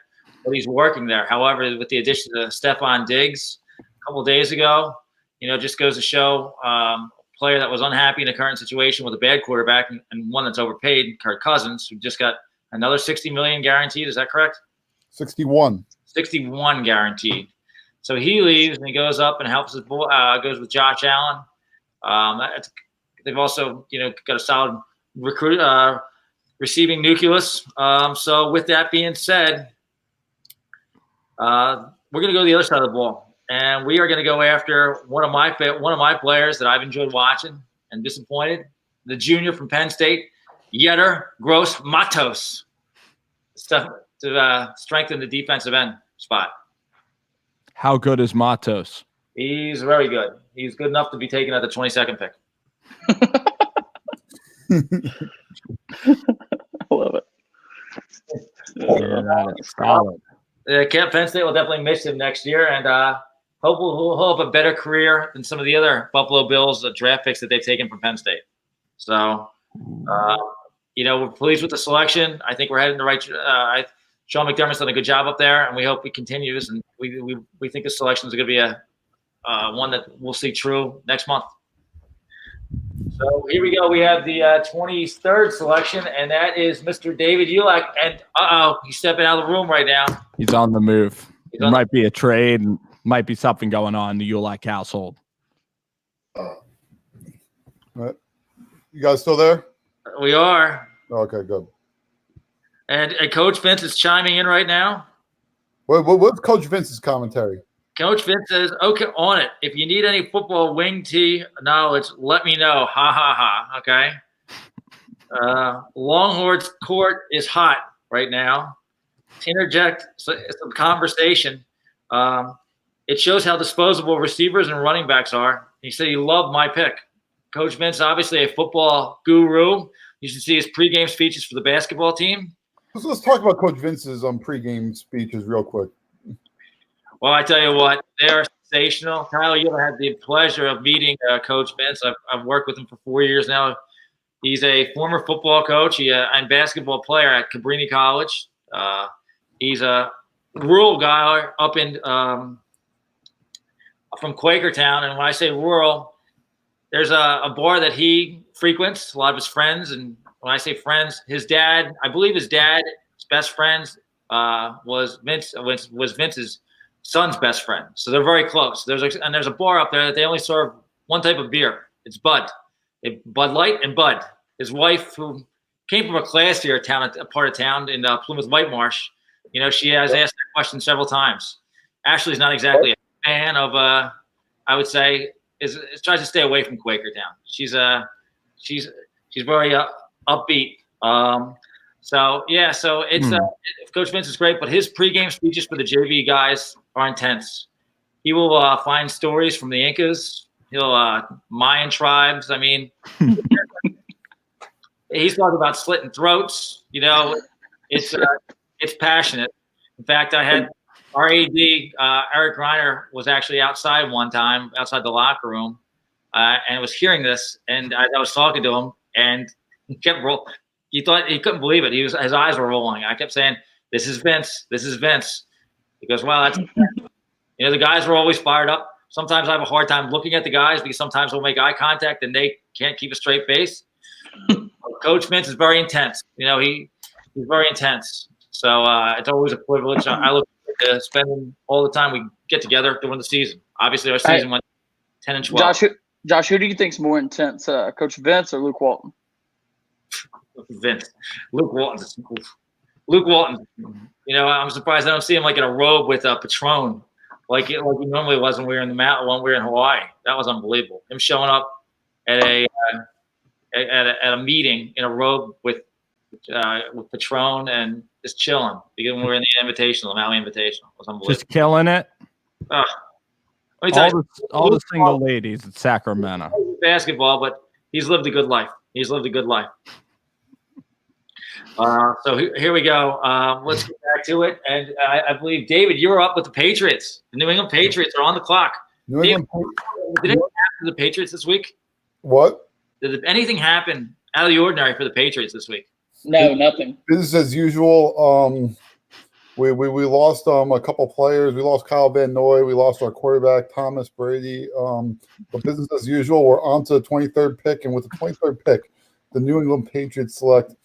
but he's working there. However, with the addition of Stephon Diggs a couple of days ago, you know, just goes to show a player that was unhappy in the current situation with a bad quarterback and one that's overpaid, Kirk Cousins, who just got another $60 million guaranteed. Is that correct? 61. 61 guaranteed. So he leaves and he goes up and helps his boy. Goes with Josh Allen. They've also, you know, got a solid receiving nucleus. So with that being said, we're going to go to the other side of the ball, and we are going to go after one of my players that I've enjoyed watching and disappointed. The junior from Penn State, Yetur Gross-Matos, stuff to strengthen the defensive end spot. How good is Matos? He's very good. He's good enough to be taken at the 22nd pick. I love it. Solid. Penn State will definitely miss him next year, and hopefully he'll have a better career than some of the other Buffalo Bills draft picks that they've taken from Penn State. So, you know, we're pleased with the selection. I think we're heading the right. Sean McDermott's done a good job up there, and we hope it continues. And we think the selection is going to be a one that we'll see true next month. So here we go. We have the 23rd selection, and that is Mr. David Ulak. And he's stepping out of the room right now. He's on the move. It might be a trade, and might be something going on in the Ulak household. All right. You guys still there? We are. Okay, good. And Coach Vince is chiming in right now. What's Coach Vince's commentary? Coach Vince says, okay, on it. If you need any football wing tee knowledge, let me know. Ha, ha, ha. Okay. Longhorns court is hot right now. To interject some conversation. It shows how disposable receivers and running backs are. He said he loved my pick. Coach Vince, obviously a football guru. You should see his pregame speeches for the basketball team. So let's talk about Coach Vince's pregame speeches real quick. Well, I tell you what, they are sensational. Tyler, you had the pleasure of meeting Coach Vince. I've worked with him for 4 years now. He's a former football coach and basketball player at Cabrini College. He's a rural guy up in from Quakertown. And when I say rural, there's a bar that he frequents, a lot of his friends. And when I say friends, his dad, I believe his dad's best friend was Vince's son's best friend. So they're very close. There's a bar up there that they only serve one type of beer. It's Bud. Bud Light and Bud. His wife, who came from a classier part of town in Plymouth Whitemarsh, you know, she has asked that question several times. Ashley's not exactly a fan of, I would say, tries to stay away from Quakertown. She's very upbeat. So it's Coach Vince is great, but his pregame speeches for the JV guys are intense. He will find stories from the Incas. He'll Mayan tribes. I mean, he's talking about slitting throats. You know, it's passionate. In fact, I had our AD Eric Reiner was actually outside one time, outside the locker room, and was hearing this. And I was talking to him, and he kept rolling. He thought he couldn't believe it. His eyes were rolling. I kept saying, "This is Vince. This is Vince." He goes, "Well, that's." You know, the guys were always fired up. Sometimes I have a hard time looking at the guys because sometimes we'll make eye contact and they can't keep a straight face. Coach Vince is very intense. You know, he's very intense. So it's always a privilege. I look forward to spending all the time we get together during the season. Obviously, our season went 10 and 12. Josh, who do you think's more intense, Coach Vince or Luke Walton? Vince. Luke Walton. You know, I'm surprised I don't see him like in a robe with a Patron. Like he normally was when we were in the mountain, when we were in Hawaii. That was unbelievable. Him showing up at a meeting in a robe with Patron and just chilling because we're in the Invitational, Maui Invitational. It was unbelievable. Just killing it. Let me tell you, All the single ladies at Sacramento. Basketball, but he's lived a good life. So here we go. Let's get back to it. And I believe, David, you were up with the Patriots. The New England Patriots are on the clock. Did anything happen to the Patriots this week? What? Did anything happen out of the ordinary for the Patriots this week? No, nothing. Business as usual. We lost a couple players. We lost Kyle Van Noy. We lost our quarterback, Thomas Brady. But business as usual. We're on to the 23rd pick. And with the 23rd pick, the New England Patriots select.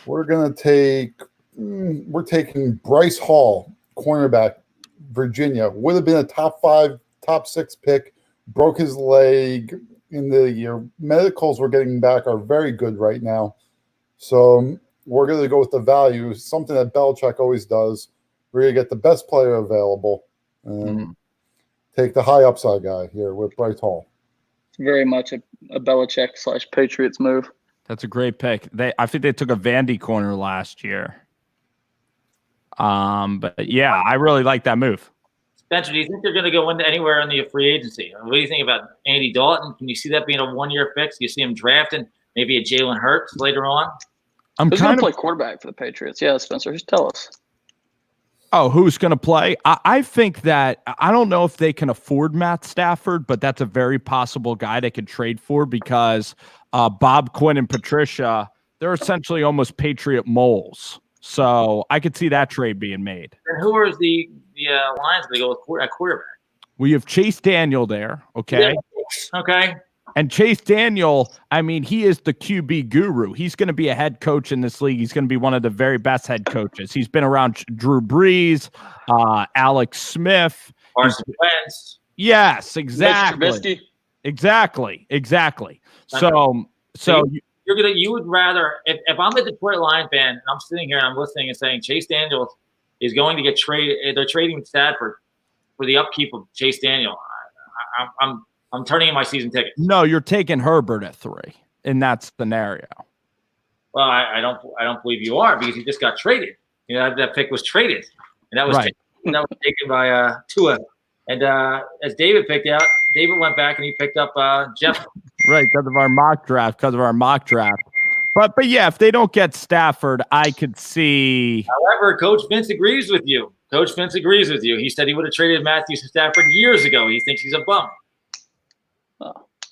We're taking Bryce Hall, cornerback, Virginia. Would have been a top 5, top 6 pick. Broke his leg in the year. Medicals we're getting back are very good right now. So we're going to go with the value, something that Belichick always does. We're going to get the best player available and take the high upside guy here with Bryce Hall. Very much a Belichick/Patriots move. That's a great pick. I think they took a Vandy corner last year. But yeah, I really like that move. Spencer, do you think they're going to go into anywhere in the free agency? What do you think about Andy Dalton? Can you see that being a one-year fix? Do you see him drafting maybe a Jalen Hurts later on? Who's going to play quarterback for the Patriots? Yeah, Spencer, just tell us. Oh, who's going to play? I think that I don't know if they can afford Matt Stafford, but that's a very possible guy they could trade for because Bob Quinn and Patricia, they're essentially almost Patriot moles. So I could see that trade being made. And who are the Lions going to go with at quarterback? We have Chase Daniel there, okay? Yeah. Okay. And Chase Daniel, I mean, he is the QB guru. He's going to be a head coach in this league. He's going to be one of the very best head coaches. He's been around Drew Brees, Alex Smith. Carson Wentz. Yes, exactly. Exactly. So you would rather if I'm a Detroit Lion fan and I'm sitting here and I'm listening and saying Chase Daniel is going to get traded. They're trading Stafford for the upkeep of Chase Daniel. I'm turning in my season ticket. No, you're taking Herbert at 3 in that scenario. Well, I don't believe you are because he just got traded. You know that pick was traded, and that was right. taken by Tua. And as David picked out, David went back and he picked up Jeff. Right, because of our mock draft. But yeah, if they don't get Stafford, I could see. However, Coach Vince agrees with you. He said he would have traded Matthews to Stafford years ago. He thinks he's a bum.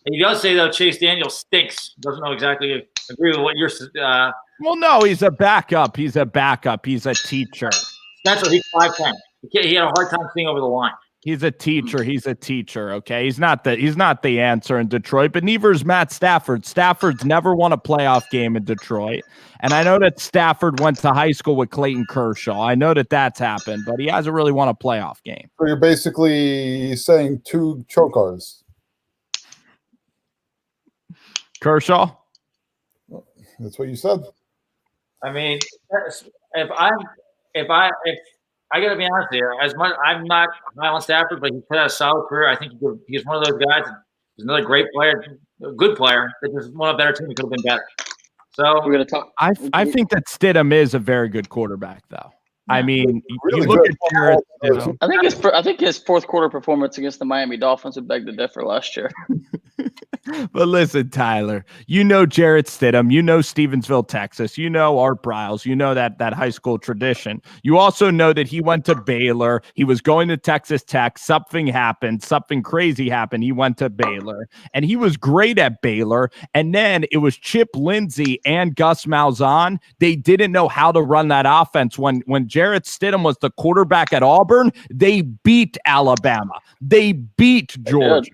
He does say, though, Chase Daniel stinks. Doesn't know exactly agree with what you're well, no, he's a backup. He's a teacher. That's what he's 5'10". He had a hard time seeing over the line. He's a teacher. Okay. He's not the answer in Detroit, but neither is Matt Stafford. Stafford's never won a playoff game in Detroit. And I know that Stafford went to high school with Clayton Kershaw. I know that that's happened, but he hasn't really won a playoff game. So you're basically saying 2 chokers. Kershaw? That's what you said. I mean, if I got to be honest here, as much I'm not high on Stafford, but he's put out a solid career. I think he's one of those guys. He's another great player, a good player. That just one of the better teams could have been better. So we're going to talk. I think that Stidham is a very good quarterback, though. I mean, really you look at Jarrett Stidham. I think his fourth quarter performance against the Miami Dolphins would beg to differ last year. But listen, Tyler, you know Jarrett Stidham, you know Stevensville, Texas, you know Art Briles, you know that high school tradition. You also know that he went to Baylor. He was going to Texas Tech. Something happened. Something crazy happened. He went to Baylor, and he was great at Baylor. And then it was Chip Lindsey and Gus Malzahn. They didn't know how to run that offense. When Jarrett Stidham was the quarterback at Auburn, they beat Alabama. They beat Georgia.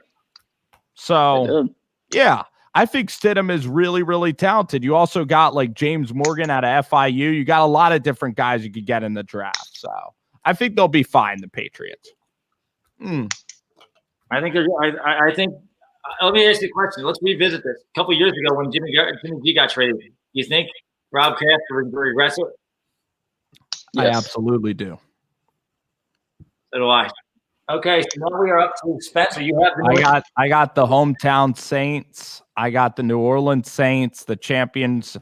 So, yeah, I think Stidham is really, really talented. You also got like James Morgan out of FIU. You got a lot of different guys you could get in the draft. So I think they'll be fine, the Patriots. I think let me ask you a question. Let's revisit this. A couple of years ago when Jimmy G got traded, do you think Rob Kraft would regress it? Yes. I absolutely do. So do I. Okay, so now we are up to Spencer. You have the I got the hometown Saints. I got the New Orleans Saints, the champions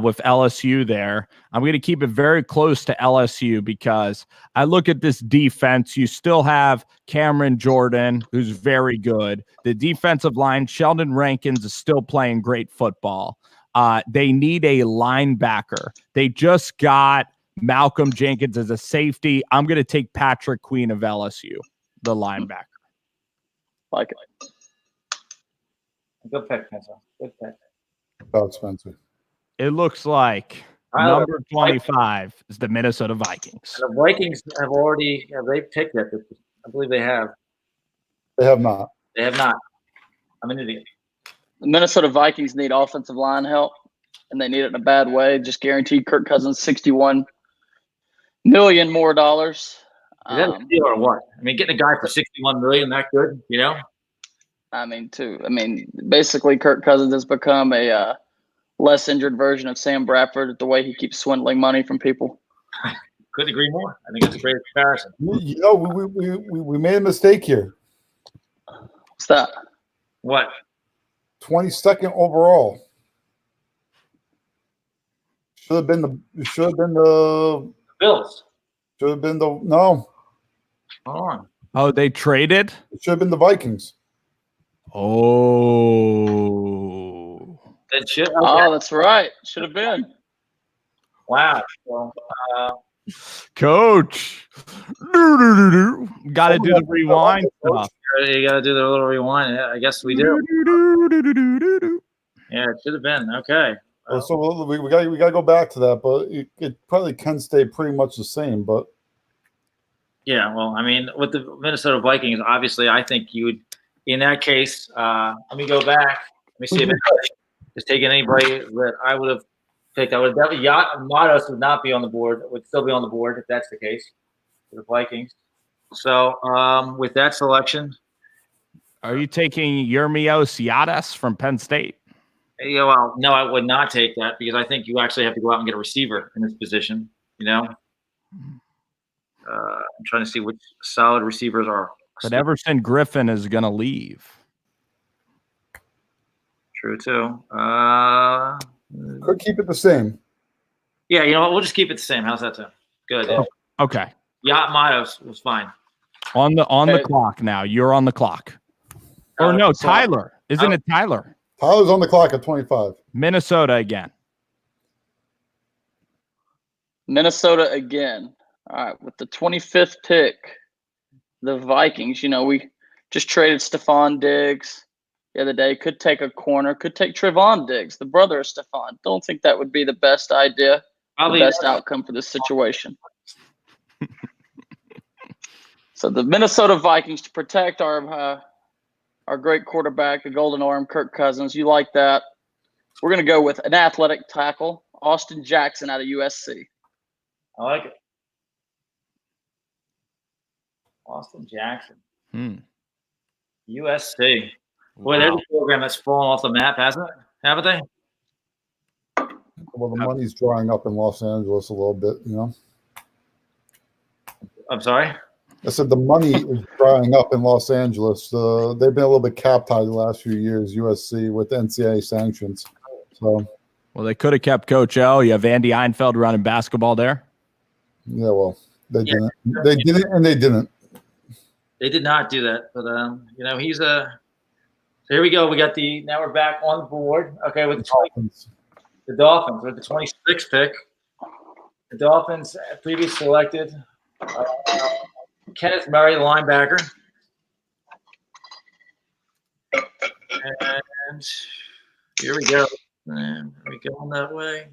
with LSU there. I'm going to keep it very close to LSU because I look at this defense. You still have Cameron Jordan, who's very good. The defensive line, Sheldon Rankins is still playing great football. They need a linebacker. They just got Malcolm Jenkins as a safety. I'm going to take Patrick Queen of LSU, the linebacker. Like it. Good pick, Spencer. Good pick. About Spencer. It looks like number 25 is the Minnesota Vikings. The Vikings have they picked it? I believe they have. They have not. They have not. I'm an idiot. The Minnesota Vikings need offensive line help, and they need it in a bad way. Just guaranteed Kirk Cousins $61 million more dollars. Is that a deal or what? I mean, getting a guy for $61 million, that good, you know? Basically, Kirk Cousins has become a less injured version of Sam Bradford. The way he keeps swindling money from people. Couldn't agree more. I think it's a great comparison. You know, we made a mistake here. What's that? What? 22nd overall. Should have been the Bills. Should have been the no. Hold on. Oh, they traded? It should have been the Vikings. Oh. That should. Okay. Oh, that's right. Should have been. Wow. Well, Coach. Got to do the rewind stuff. You got to do the little rewind. Yeah, I guess we do. Yeah, it should have been. Okay. So we got to go back to that, but it probably can stay pretty much the same. But yeah, well, I mean, with the Minnesota Vikings, obviously, I think you would. In that case, let me go back. Let me see if just taking anybody that I would have picked. I would definitely Matos would not be on the board. Would still be on the board if that's the case for the Vikings. So with that selection, are you taking Yirmios Ciadas from Penn State? Yeah, well, no, I would not take that because I think you actually have to go out and get a receiver in this position. You know, I'm trying to see which solid receivers are. But Everson Griffin is going to leave. True too. Could keep it the same. Yeah, you know what? We'll just keep it the same. How's that sound? Good. Oh, okay. Yacht Matos was fine. On the clock now. You're on the clock. Or no, Tyler. Isn't it Tyler? Tyler's on the clock at 25. Minnesota again. Minnesota again. All right, with the 25th pick, the Vikings, we just traded Stephon Diggs the other day. Could take a corner. Could take Trevon Diggs, the brother of Stephon. Don't think that would be the best idea. Probably the best outcome for this situation. So the Minnesota Vikings, to protect our great quarterback, the golden arm, Kirk Cousins. You like that? We're going to go with an athletic tackle, Austin Jackson out of USC. I like it. Austin Jackson. USC. Boy, there's a program that's fallen off the map, hasn't it? Haven't they? Well, the money's drying up in Los Angeles a little bit, I'm sorry? I said the money is drying up in Los Angeles. They've been a little bit cap-tied the last few years, USC, with NCAA sanctions. So, well, they could have kept Coach O. You have Andy Einfeld running basketball there. Yeah, well, they didn't. They didn't, and they didn't. They did not do that, but he's a. So here we go. Now we're back on the board. Okay, with the Dolphins with the 26th pick. The Dolphins previously selected Kenneth Murray, the linebacker, and here we go. And are we going that way?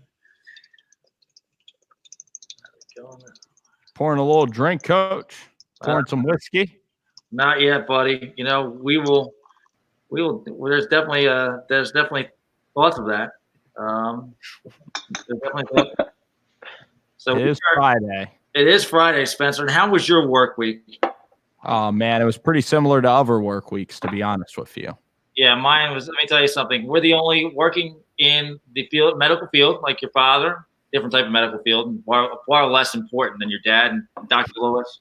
Pouring a little drink, Coach. Pouring some whiskey. Not yet, buddy. We will. There's definitely thoughts of that. There's definitely thoughts. So it is Friday. It is Friday, Spencer. And how was your work week? Oh man, it was pretty similar to other work weeks, to be honest with you. Yeah, mine was. Let me tell you something. We're the only working in the medical field, like your father. Different type of medical field, far less important than your dad and Dr. Lewis.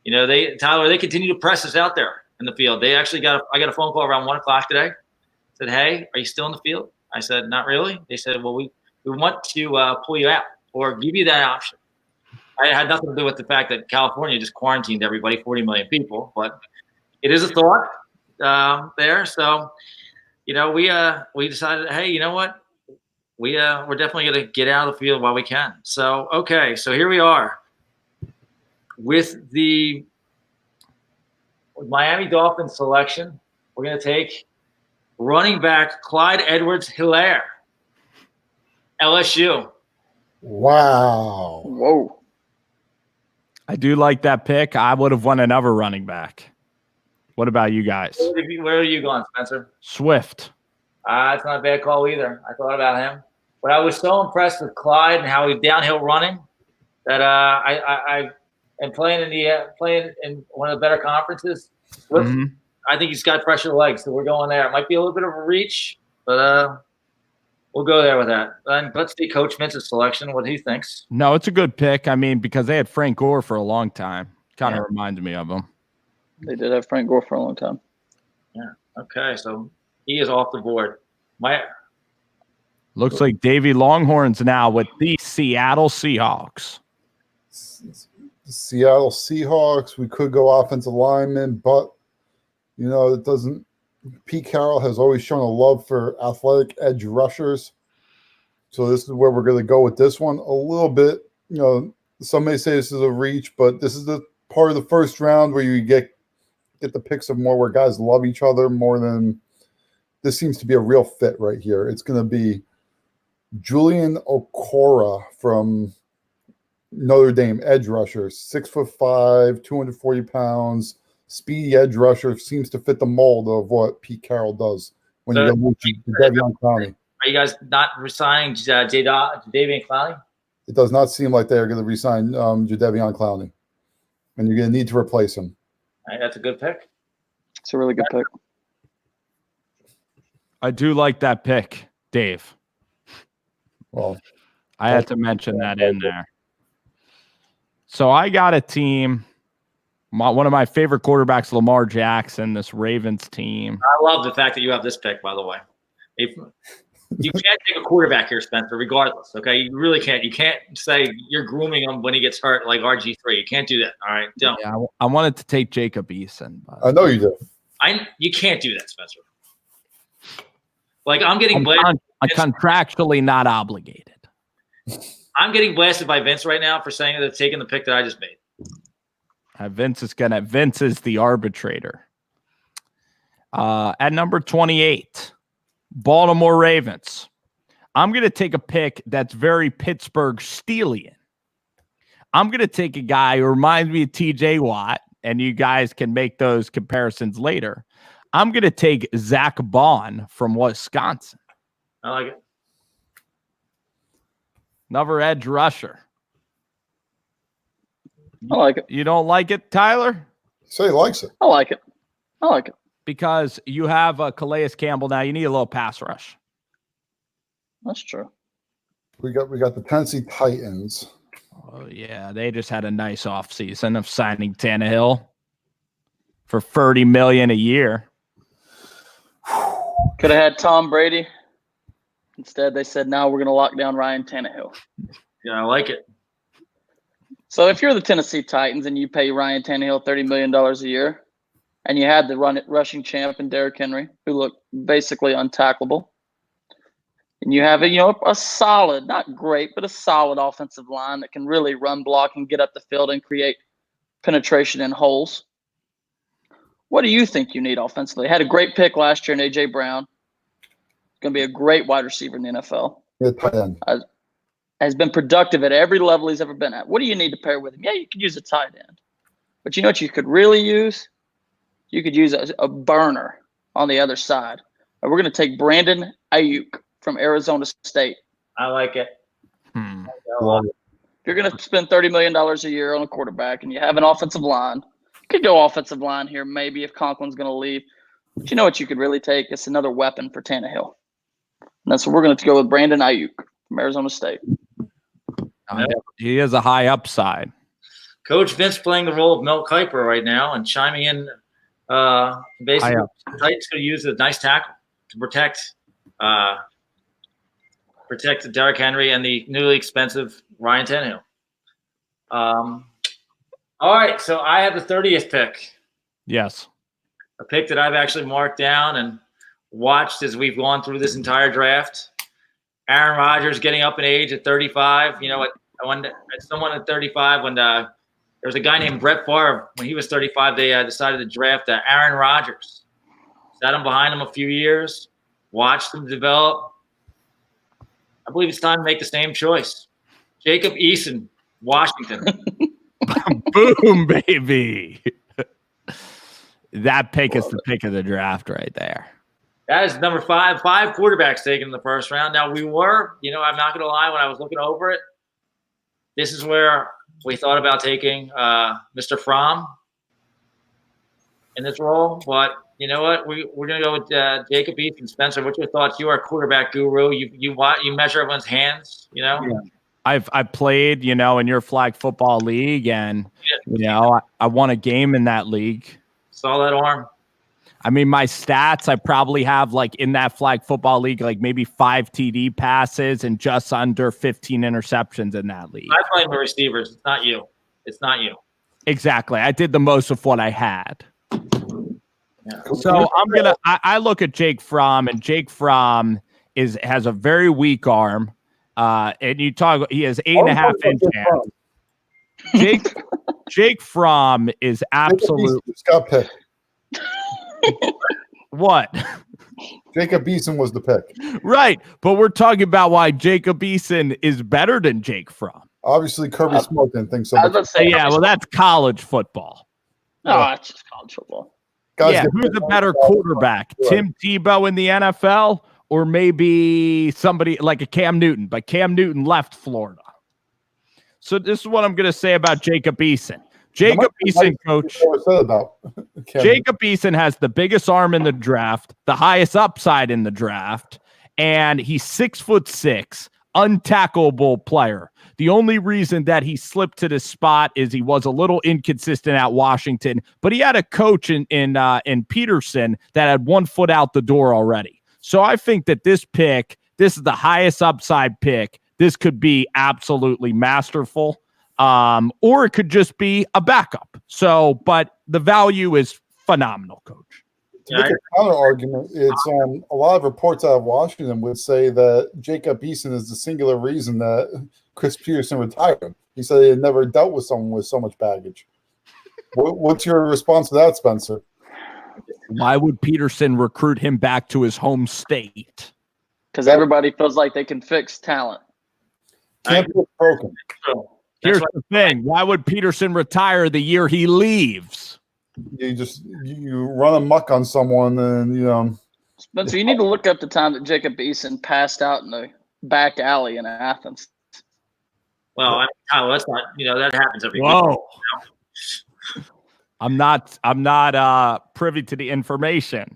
You know, Tyler, they continue to press us out there in the field. They actually I got a phone call around 1:00 today. Said, hey, are you still in the field? I said, not really. They said, well, we want to pull you out or give you that option. I had nothing to do with the fact that California just quarantined everybody, 40 million people, but it is a thought there. So, you know, we decided, hey, you know what? We're definitely going to get out of the field while we can. So, okay, so here we are with the Miami Dolphins selection. We're going to take running back Clyde Edwards-Helaire, LSU. Wow. Whoa. I do like that pick. I would have won another running back. What about you guys? Where are you going, Spencer? Swift. It's not a bad call either. I thought about him. But I was so impressed with Clyde and how he's downhill running that I am playing in one of the better conferences. Mm-hmm. I think he's got fresher legs, so we're going there. It might be a little bit of a reach, but we'll go there with that. And let's see Coach Vince's selection, what he thinks. No, it's a good pick. I mean, because they had Frank Gore for a long time. Kind of reminds me of him. They did have Frank Gore for a long time. Yeah. Okay, so he is off the board. Looks like Davey Longhorn's now with the Seattle Seahawks. Seattle Seahawks. We could go offensive lineman, but you know, it doesn't. Pete Carroll has always shown a love for athletic edge rushers. So this is where we're going to go with this one a little bit. You know, some may say this is a reach, but this is the part of the first round where you get the picks of more where guys love each other more than this seems to be a real fit right here. It's going to be Julian Okora from Notre Dame, edge rusher, 6'5", 240 pounds. Speedy edge rusher, seems to fit the mold of what Pete Carroll does when you go to Davon Kinlaw. Are you guys not resigning Jadeveon Clowney? It does not seem like they are going to resign Jadeveon Clowney, and you're going to need to replace him. All right, that's a good pick. It's a really good pick. I do like that pick, Dave. Well, I had to mention that in there. So I got a team. One of my favorite quarterbacks, Lamar Jackson, this Ravens team. I love the fact that you have this pick, by the way. You can't take a quarterback here, Spencer, regardless, okay? You really can't. You can't say you're grooming him when he gets hurt like RG3. You can't do that, all right? Don't. Yeah, I wanted to take Jacob Eason. But I know you do. You can't do that, Spencer. Like, I'm contractually not obligated. I'm getting blasted by Vince right now for saying that taking the pick that I just made. Vince is the arbitrator. At number 28, Baltimore Ravens. I'm going to take a pick that's very Pittsburgh Steelian. I'm going to take a guy who reminds me of TJ Watt, and you guys can make those comparisons later. I'm going to take Zach Bond from Wisconsin. I like it. Another edge rusher. I like it. You don't like it, Tyler? Say he likes it. I like it. Because you have Calais Campbell now. You need a little pass rush. That's true. We got the Tennessee Titans. Oh, yeah. They just had a nice offseason of signing Tannehill for $30 million a year. Could have had Tom Brady. Instead, they said, no, we're going to lock down Ryan Tannehill. Yeah, I like it. So if you're the Tennessee Titans and you pay Ryan Tannehill $30 million a year, and you had the rushing champ in Derrick Henry, who looked basically untackleable, and you have a solid, not great, but a solid offensive line that can really run block and get up the field and create penetration in holes. What do you think you need offensively? Had a great pick last year in A.J. Brown. Going to be a great wide receiver in the NFL. Has been productive at every level he's ever been at. What do you need to pair with him? Yeah, you could use a tight end. But you know what you could really use? You could use a burner on the other side. And we're going to take Brandon Ayuk from Arizona State. I like it. If you're going to spend $30 million a year on a quarterback and you have an offensive line, you could go offensive line here maybe if Conklin's going to leave. But you know what you could really take? It's another weapon for Tannehill. And that's what we're going to go with Brandon Ayuk from Arizona State. He has a high upside. Coach Vince playing the role of Mel Kiper right now and chiming in. Basically, the Titans going to use a nice tackle to protect Derrick Henry and the newly expensive Ryan Tannehill. All right, so I have the 30th pick. Yes. A pick that I've actually marked down and watched as we've gone through this entire draft. Aaron Rodgers getting up in age at 35. You know what? Someone at 35 when there was a guy named Brett Favre. When he was 35, they decided to draft Aaron Rodgers. Sat him behind him a few years, watched him develop. I believe it's time to make the same choice. Jacob Eason, Washington. Boom, baby. That pick is the pick of the draft right there. That is number 5. 5 quarterbacks taken in the first round. Now, we were, I'm not going to lie, when I was looking over it, this is where we thought about taking Mr. Fromm in this role. But you know what? We're going to go with Jacob Eason. Spencer, what's your thoughts? You are a quarterback guru. You measure everyone's hands, Yeah. I've played, in your flag football league, and I won a game in that league. Saw that arm. I mean, my stats, I probably have in that flag football league, maybe 5 TD passes and just under 15 interceptions in that league. I blame the receivers. It's not you. Exactly. I did the most of what I had. Yeah. So I look at Jake Fromm, and Jake Fromm has a very weak arm. And he has 8.5 inch hands. Jake Fromm is absolutely got picked. What? Jacob Eason was the pick. Right. But we're talking about why Jacob Eason is better than Jake Fromm. Obviously, Kirby Smart didn't think so. That's college football. No, it's just college football. Guys, who's a better quarterback? Right. Tim Tebow in the NFL, or maybe somebody like a Cam Newton? But Cam Newton left Florida. So this is what I'm going to say about Jacob Eason. Jacob Eason, coach. Jacob Eason has the biggest arm in the draft, the highest upside in the draft, and he's 6'6", untackleable player. The only reason that he slipped to this spot is he was a little inconsistent at Washington, but he had a coach in Peterson that had 1 foot out the door already. So I think that this is the highest upside pick. This could be absolutely masterful. Or it could just be a backup. So, but the value is phenomenal, coach. To make a counter argument, it's a lot of reports out of Washington would say that Jacob Eason is the singular reason that Chris Peterson retired. He said he had never dealt with someone with so much baggage. What's your response to that, Spencer? Why would Peterson recruit him back to his home state? Because everybody feels like they can fix talent. Can't be broken. Here's the thing. Why would Peterson retire the year he leaves? You run amok on someone and, Spencer, you need to look up the time that Jacob Eason passed out in the back alley in Athens. Well, that's not, that happens every week. Whoa. I'm not privy to the information.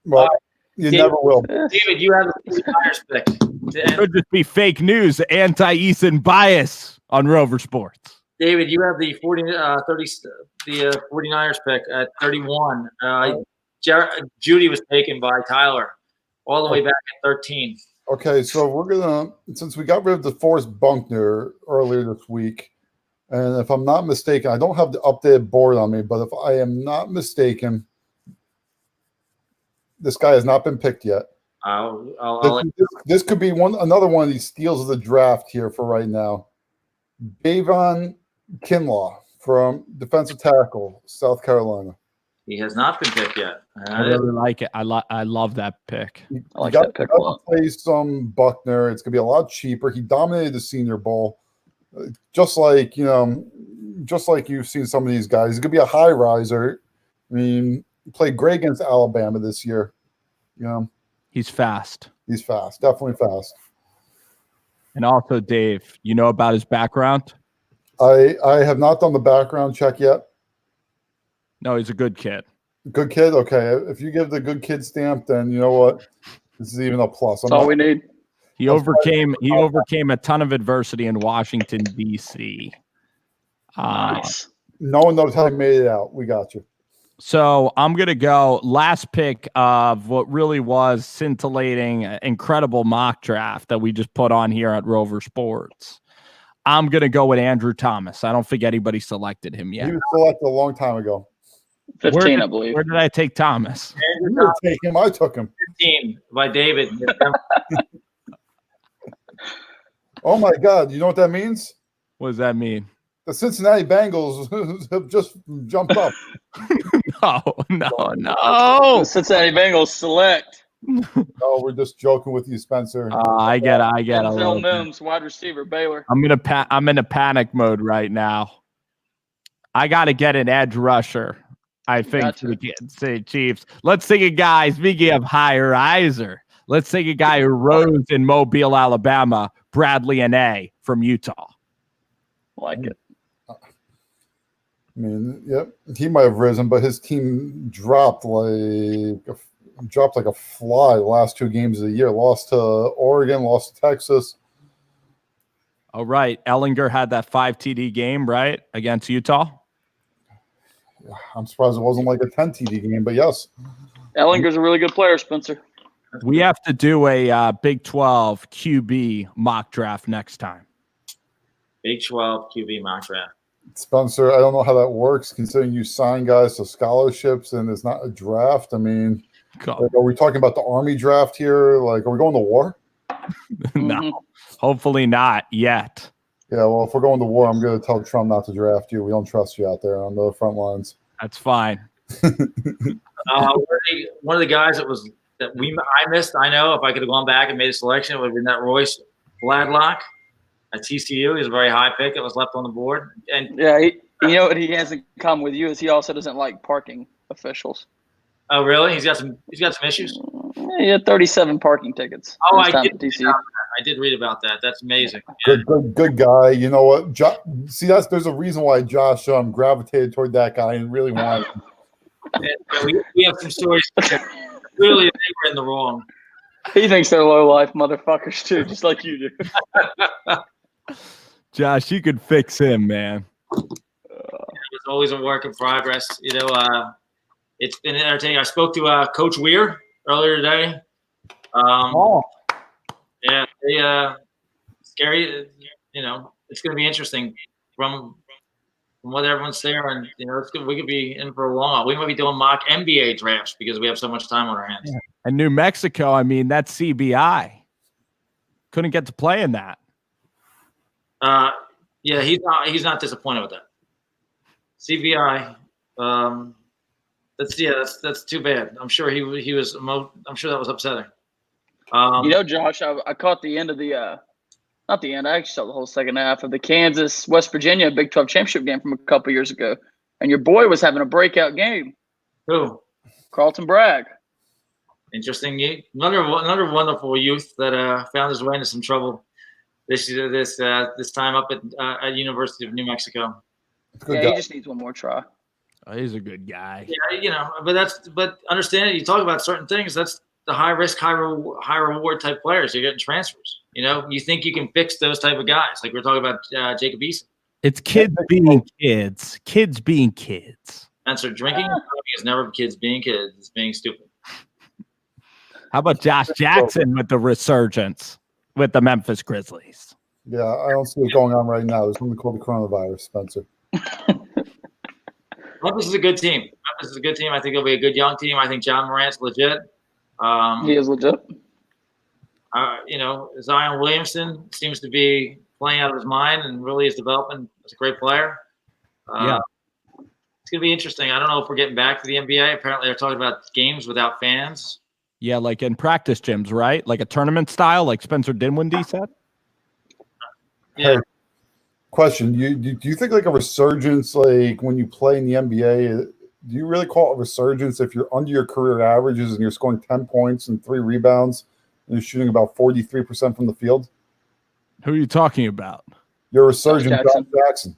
Well, you never will. David, you have the Myers pick. It could just be fake news, anti-Eason bias on Rover Sports. David, you have the 49ers pick at 31. Judy was taken by Tyler all the way back at 13. Okay, so since we got rid of DeForest Buckner earlier this week, and if I'm not mistaken, I don't have the updated board on me, but if I am not mistaken, this guy has not been picked yet. This could be another one of these steals of the draft here for right now. Davon Kinlaw from defensive tackle, South Carolina. He has not been picked yet. I really like it. I love that pick. I like that pick a lot. Play some Buckner. It's gonna be a lot cheaper. He dominated the Senior Bowl, just like you've seen some of these guys. He's gonna be a high riser. I mean, he played great against Alabama this year. He's fast. He's fast. Definitely fast. And also, Dave, you know about his background? I have not done the background check yet. No, he's a good kid. Good kid? Okay. If you give the good kid stamp, then you know what? This is even a plus. That's all we need. He overcame a ton of adversity in Washington, D.C. Nice. No one knows how he made it out. We got you. So I'm going to go last pick of what really was scintillating, incredible mock draft that we just put on here at Rover Sports. I'm going to go with Andrew Thomas. I don't think anybody selected him yet. He was selected a long time ago. 15, I believe. Where did I take Thomas? You didn't take him. I took him. 15 by David. Oh, my God. You know what that means? What does that mean? The Cincinnati Bengals have just jumped up. No. The Cincinnati Bengals select. No, we're just joking with you, Spencer. I get it. Denzel Mims, wide receiver, Baylor. I'm in a panic mode right now. I got to get an edge rusher. I think for the Kansas City Chiefs. Let's take a guy. Speaking of higher riser, let's take a guy who rose in Mobile, Alabama, Bradley N.A. from Utah. Like it. I mean, yep, he might have risen, but his team dropped like a fly the last 2 games of the year. Lost to Oregon, lost to Texas. All right. Ellinger had that 5 TD game, right, against Utah? I'm surprised it wasn't like a 10 TD game, but yes. Ellinger's a really good player, Spencer. We have to do a Big 12 QB mock draft next time. Big 12 QB mock draft. Spencer, I don't know how that works considering you sign guys to scholarships and it's not a draft. I mean, like, are we talking about the Army draft here? Like, are we going to war? No, hopefully not yet. Yeah, well, if we're going to war, I'm going to tell Trump not to draft you. We don't trust you out there on the front lines. That's fine. One of the guys that I missed, I know if I could have gone back and made a selection, it would have been that Royce Bladlock at TCU. He's a very high pick that was left on the board. And yeah, you know what he has in common with you is he also doesn't like parking officials. Oh, really? He's got some issues. He had 37 parking tickets. Oh, I did read about that. That's amazing. Yeah. Good guy. You know what? There's a reason why Josh gravitated toward that guy and really wanted him. We have some stories. Clearly, they were in the wrong. He thinks they're low life motherfuckers too, just like you do. Josh, you could fix him, man. It's always a work in progress. You know, it's been entertaining. I spoke to Coach Weir earlier today. Yeah, scary. You know, it's going to be interesting from what everyone's there, and you know, it's good. We could be in for a long haul. We might be doing mock NBA drafts because we have so much time on our hands. And New Mexico, I mean, that's CBI. Couldn't get to play in that. Yeah, he's not disappointed with that. CBI. That's too bad. I'm sure he was. I'm sure that was upsetting. You know, Josh, I caught the end of not the end. I actually saw the whole second half of the Kansas West Virginia Big 12 championship game from a couple years ago, and your boy was having a breakout game. Who? Carlton Bragg. Interesting. Another wonderful youth that found his way into some trouble this time up at University of New Mexico. Yeah, he just needs one more try. Oh, he's a good guy. Yeah, you know, but understand it. You talk about certain things. That's the high risk, high reward type players. You're getting transfers. You know, you think you can fix those type of guys, like we're talking about Jacob Eason. It's kids being kids. Kids being kids. Answer: drinking is never kids being kids. It's being stupid. How about Josh Jackson with the resurgence with the Memphis Grizzlies? Yeah, I don't see what's going on right now. There's something called the coronavirus, Spencer. Memphis is a good team. I think it'll be a good young team. I think John Morant's legit. He is legit. You know, Zion Williamson seems to be playing out of his mind and really is developing as a great player. Yeah. It's going to be interesting. I don't know if we're getting back to the NBA. Apparently, they're talking about games without fans. Yeah, like in practice gyms, right? Like a tournament style, like Spencer Dinwiddie said? Yeah. Hey, question. Do you think like a resurgence, like when you play in the NBA, do you really call it a resurgence if you're under your career averages and you're scoring 10 points and 3 rebounds and you're shooting about 43% from the field? Who are you talking about? You're a resurgent Josh Jackson.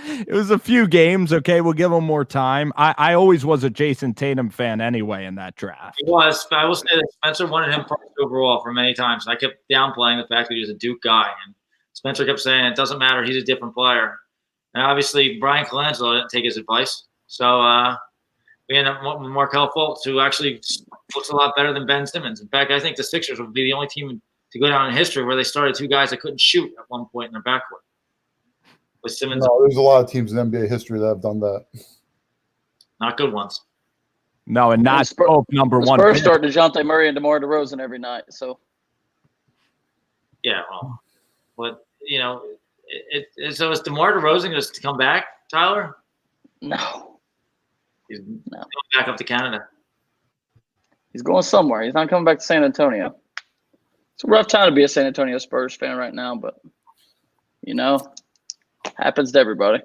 It was a few games. Okay, we'll give him more time. I always was a Jason Tatum fan anyway in that draft. He was. I will say that Spencer wanted him first overall for many times. I kept downplaying the fact that he was a Duke guy. And Spencer kept saying, it doesn't matter. He's a different player. And obviously, Brian Colangelo didn't take his advice. So we ended up with Markelle Fultz, who actually looks a lot better than Ben Simmons. In fact, I think the Sixers would be the only team to go down in history where they started two guys that couldn't shoot at one point in their backcourt. With Simmons. No, there's a lot of teams in NBA history that have done that. Not good ones. No, and not both number one. Spurs start DeJounte Murray and DeMar DeRozan every night. So, yeah, well, but so is DeMar DeRozan going to come back, Tyler? No. He's going back up to Canada. He's going somewhere. He's not coming back to San Antonio. It's a rough time to be a San Antonio Spurs fan right now, but happens to everybody.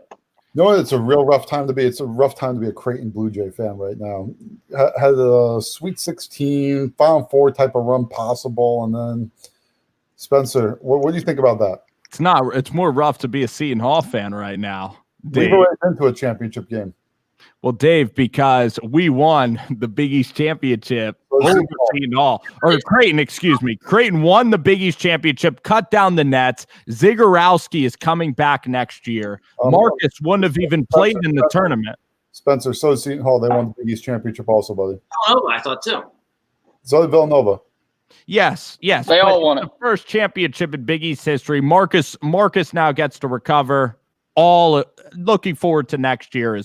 You know what? It's a real rough time to be. It's a rough time to be a Creighton Blue Jay fan right now. Had a Sweet 16, Final Four type of run possible, and then Spencer, what do you think about that? It's not. It's more rough to be a Seton Hall fan right now. We've already been to a championship game. Well, Dave, because we won the Big East championship over Seton Hall, or Creighton, excuse me. Creighton won the Big East championship, cut down the nets. Zagorowski is coming back next year. Marcus wouldn't have even played in the tournament. Spencer, so Seton Hall, they won the Big East championship also, buddy. Oh, I thought too. So did Villanova. Yes. They all won it. The first championship in Big East history. Marcus now gets to recover. All looking forward to next year.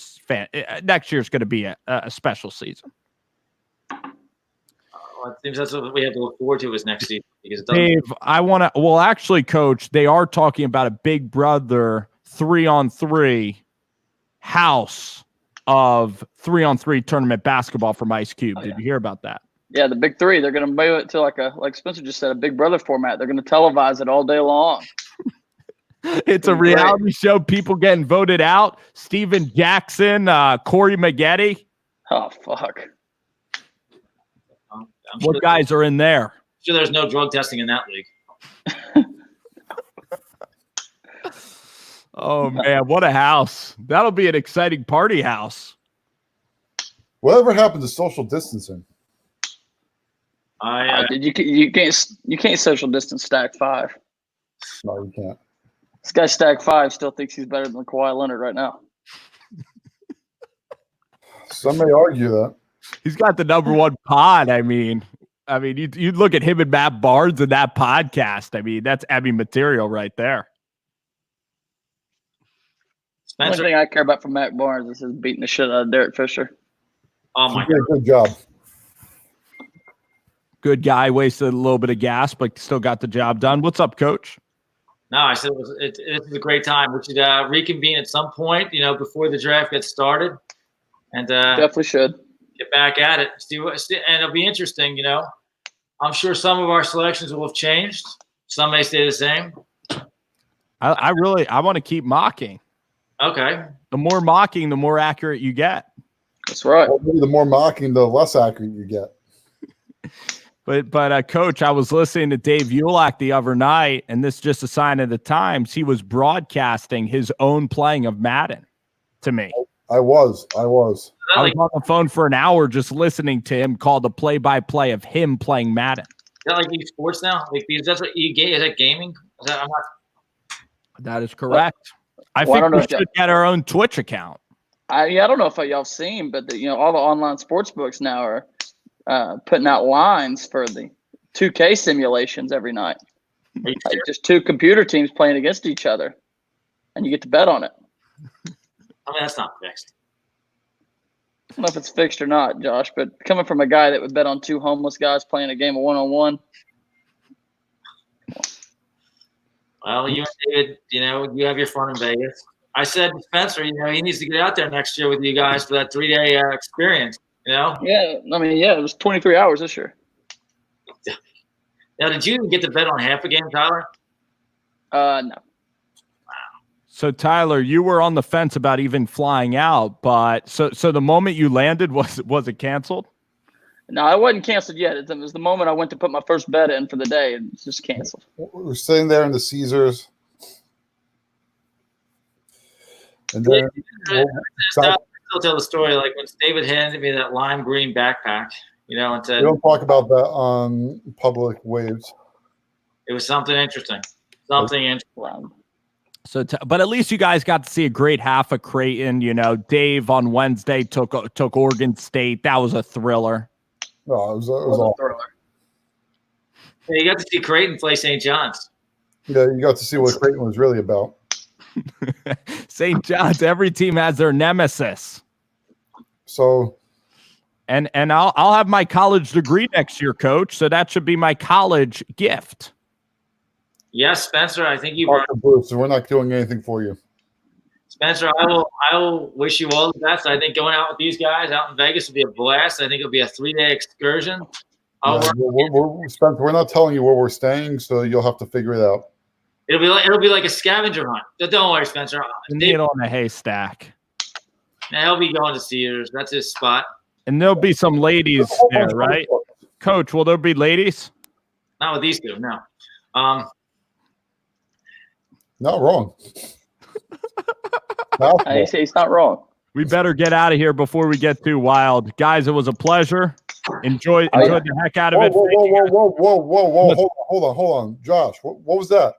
Next year's going to be a special season. Well, it seems that's what we have to look forward to is next season. Because Dave, actually, Coach, they are talking about a Big Brother 3-on-3 house of 3-on-3 tournament basketball from Ice Cube. Did you hear about that? Yeah, the Big Three. They're going to move it to like Spencer just said, a Big Brother format. They're going to televise it all day long. It's a reality show. People getting voted out. Steven Jackson, Corey Maggette. Oh, fuck. What guys are in there? Sure, there's no drug testing in that league. Oh, man, what a house. That'll be an exciting party house. Whatever happened to social distancing? You can't social distance Stack 5. No, you can't. This guy Stack 5 still thinks he's better than Kawhi Leonard right now. Some may argue that. He's got the number one pod. I mean, you look at him and Matt Barnes in that podcast. I mean, that's Emmy material right there. The only thing I care about from Matt Barnes is his beating the shit out of Derek Fisher. Oh my God. Good job. Good guy, wasted a little bit of gas, but still got the job done. What's up, Coach? No, I said it was a great time. We should reconvene at some point, before the draft gets started, and definitely should get back at it. And it'll be interesting. I'm sure some of our selections will have changed. Some may stay the same. I want to keep mocking. Okay. The more mocking, the more accurate you get. That's right. Well, maybe the more mocking, the less accurate you get. But Coach, I was listening to Dave Ulak the other night, and this is just a sign of the times. He was broadcasting his own playing of Madden to me. I was on the phone for an hour just listening to him call the play-by-play of him playing Madden. Is that like esports now? Because that's what is that gaming? That is correct. I think we should get our own Twitch account. I don't know if y'all seen, but all the online sports books now are putting out lines for the 2K simulations every night. Like just two computer teams playing against each other, and you get to bet on it. That's not fixed. I don't know if it's fixed or not, Josh, but coming from a guy that would bet on two homeless guys playing a game of one-on-one. Well, you and David, you have your fun in Vegas. I said to Spencer, he needs to get out there next year with you guys for that 3-day experience. Yeah, it was 23 hours this year. Now, did you get to bet on half a game, Tyler? No. So, Tyler, you were on the fence about even flying out, but so the moment you landed, was it canceled? No, it wasn't canceled yet. It was the moment I went to put my first bet in for the day, and it's just canceled. We're sitting there in the Caesars. And then I'll tell the story like when David handed me that lime green backpack, and said, we don't talk about that on public waves. It was something interesting. Wow. So, but at least you guys got to see a great half of Creighton. You know, Dave on Wednesday took Oregon State. That was a thriller. No, it was all thriller. Yeah, you got to see Creighton play St. John's. Yeah, you got to see what Creighton was really about. St. John's. Every team has their nemesis. So, and I'll have my college degree next year, Coach. So that should be my college gift. Yes, Spencer. I think you've so we're not doing anything for you. Spencer, I will wish you all the best. I think going out with these guys out in Vegas will be a blast. I think it'll be a 3-day excursion. Spencer, we're not telling you where we're staying, so you'll have to figure it out. It'll be like a scavenger hunt. Don't worry, Spencer. Needle in a haystack. Now he'll be going to Cedars. That's his spot. And there'll be some ladies there, right? Coach, will there be ladies? Not with these two, no. Not wrong. I say he's not wrong. We better get out of here before we get too wild. Guys, it was a pleasure. Enjoy the heck out of it. Whoa. Hold on. Josh, what was that?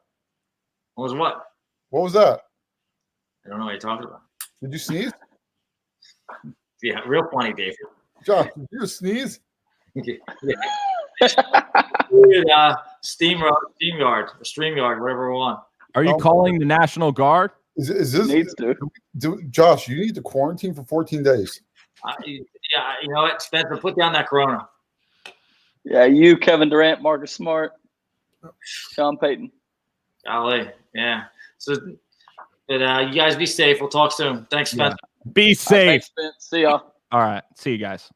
What was what? What was that? I don't know what you're talking about. Did you sneeze? Yeah, real funny, Dave. Josh, did you sneeze? Yeah. StreamYard, whatever we want. Are you calling the National Guard? Is this Needs to. Josh, you need to quarantine for 14 days. Yeah, you know what, Spencer, put down that Corona. Yeah, you, Kevin Durant, Marcus Smart, Sean Payton. Golly, yeah. So, but you guys be safe. We'll talk soon. Thanks, Spencer. Be safe. Thanks, Spence. See y'all. All right. See you guys.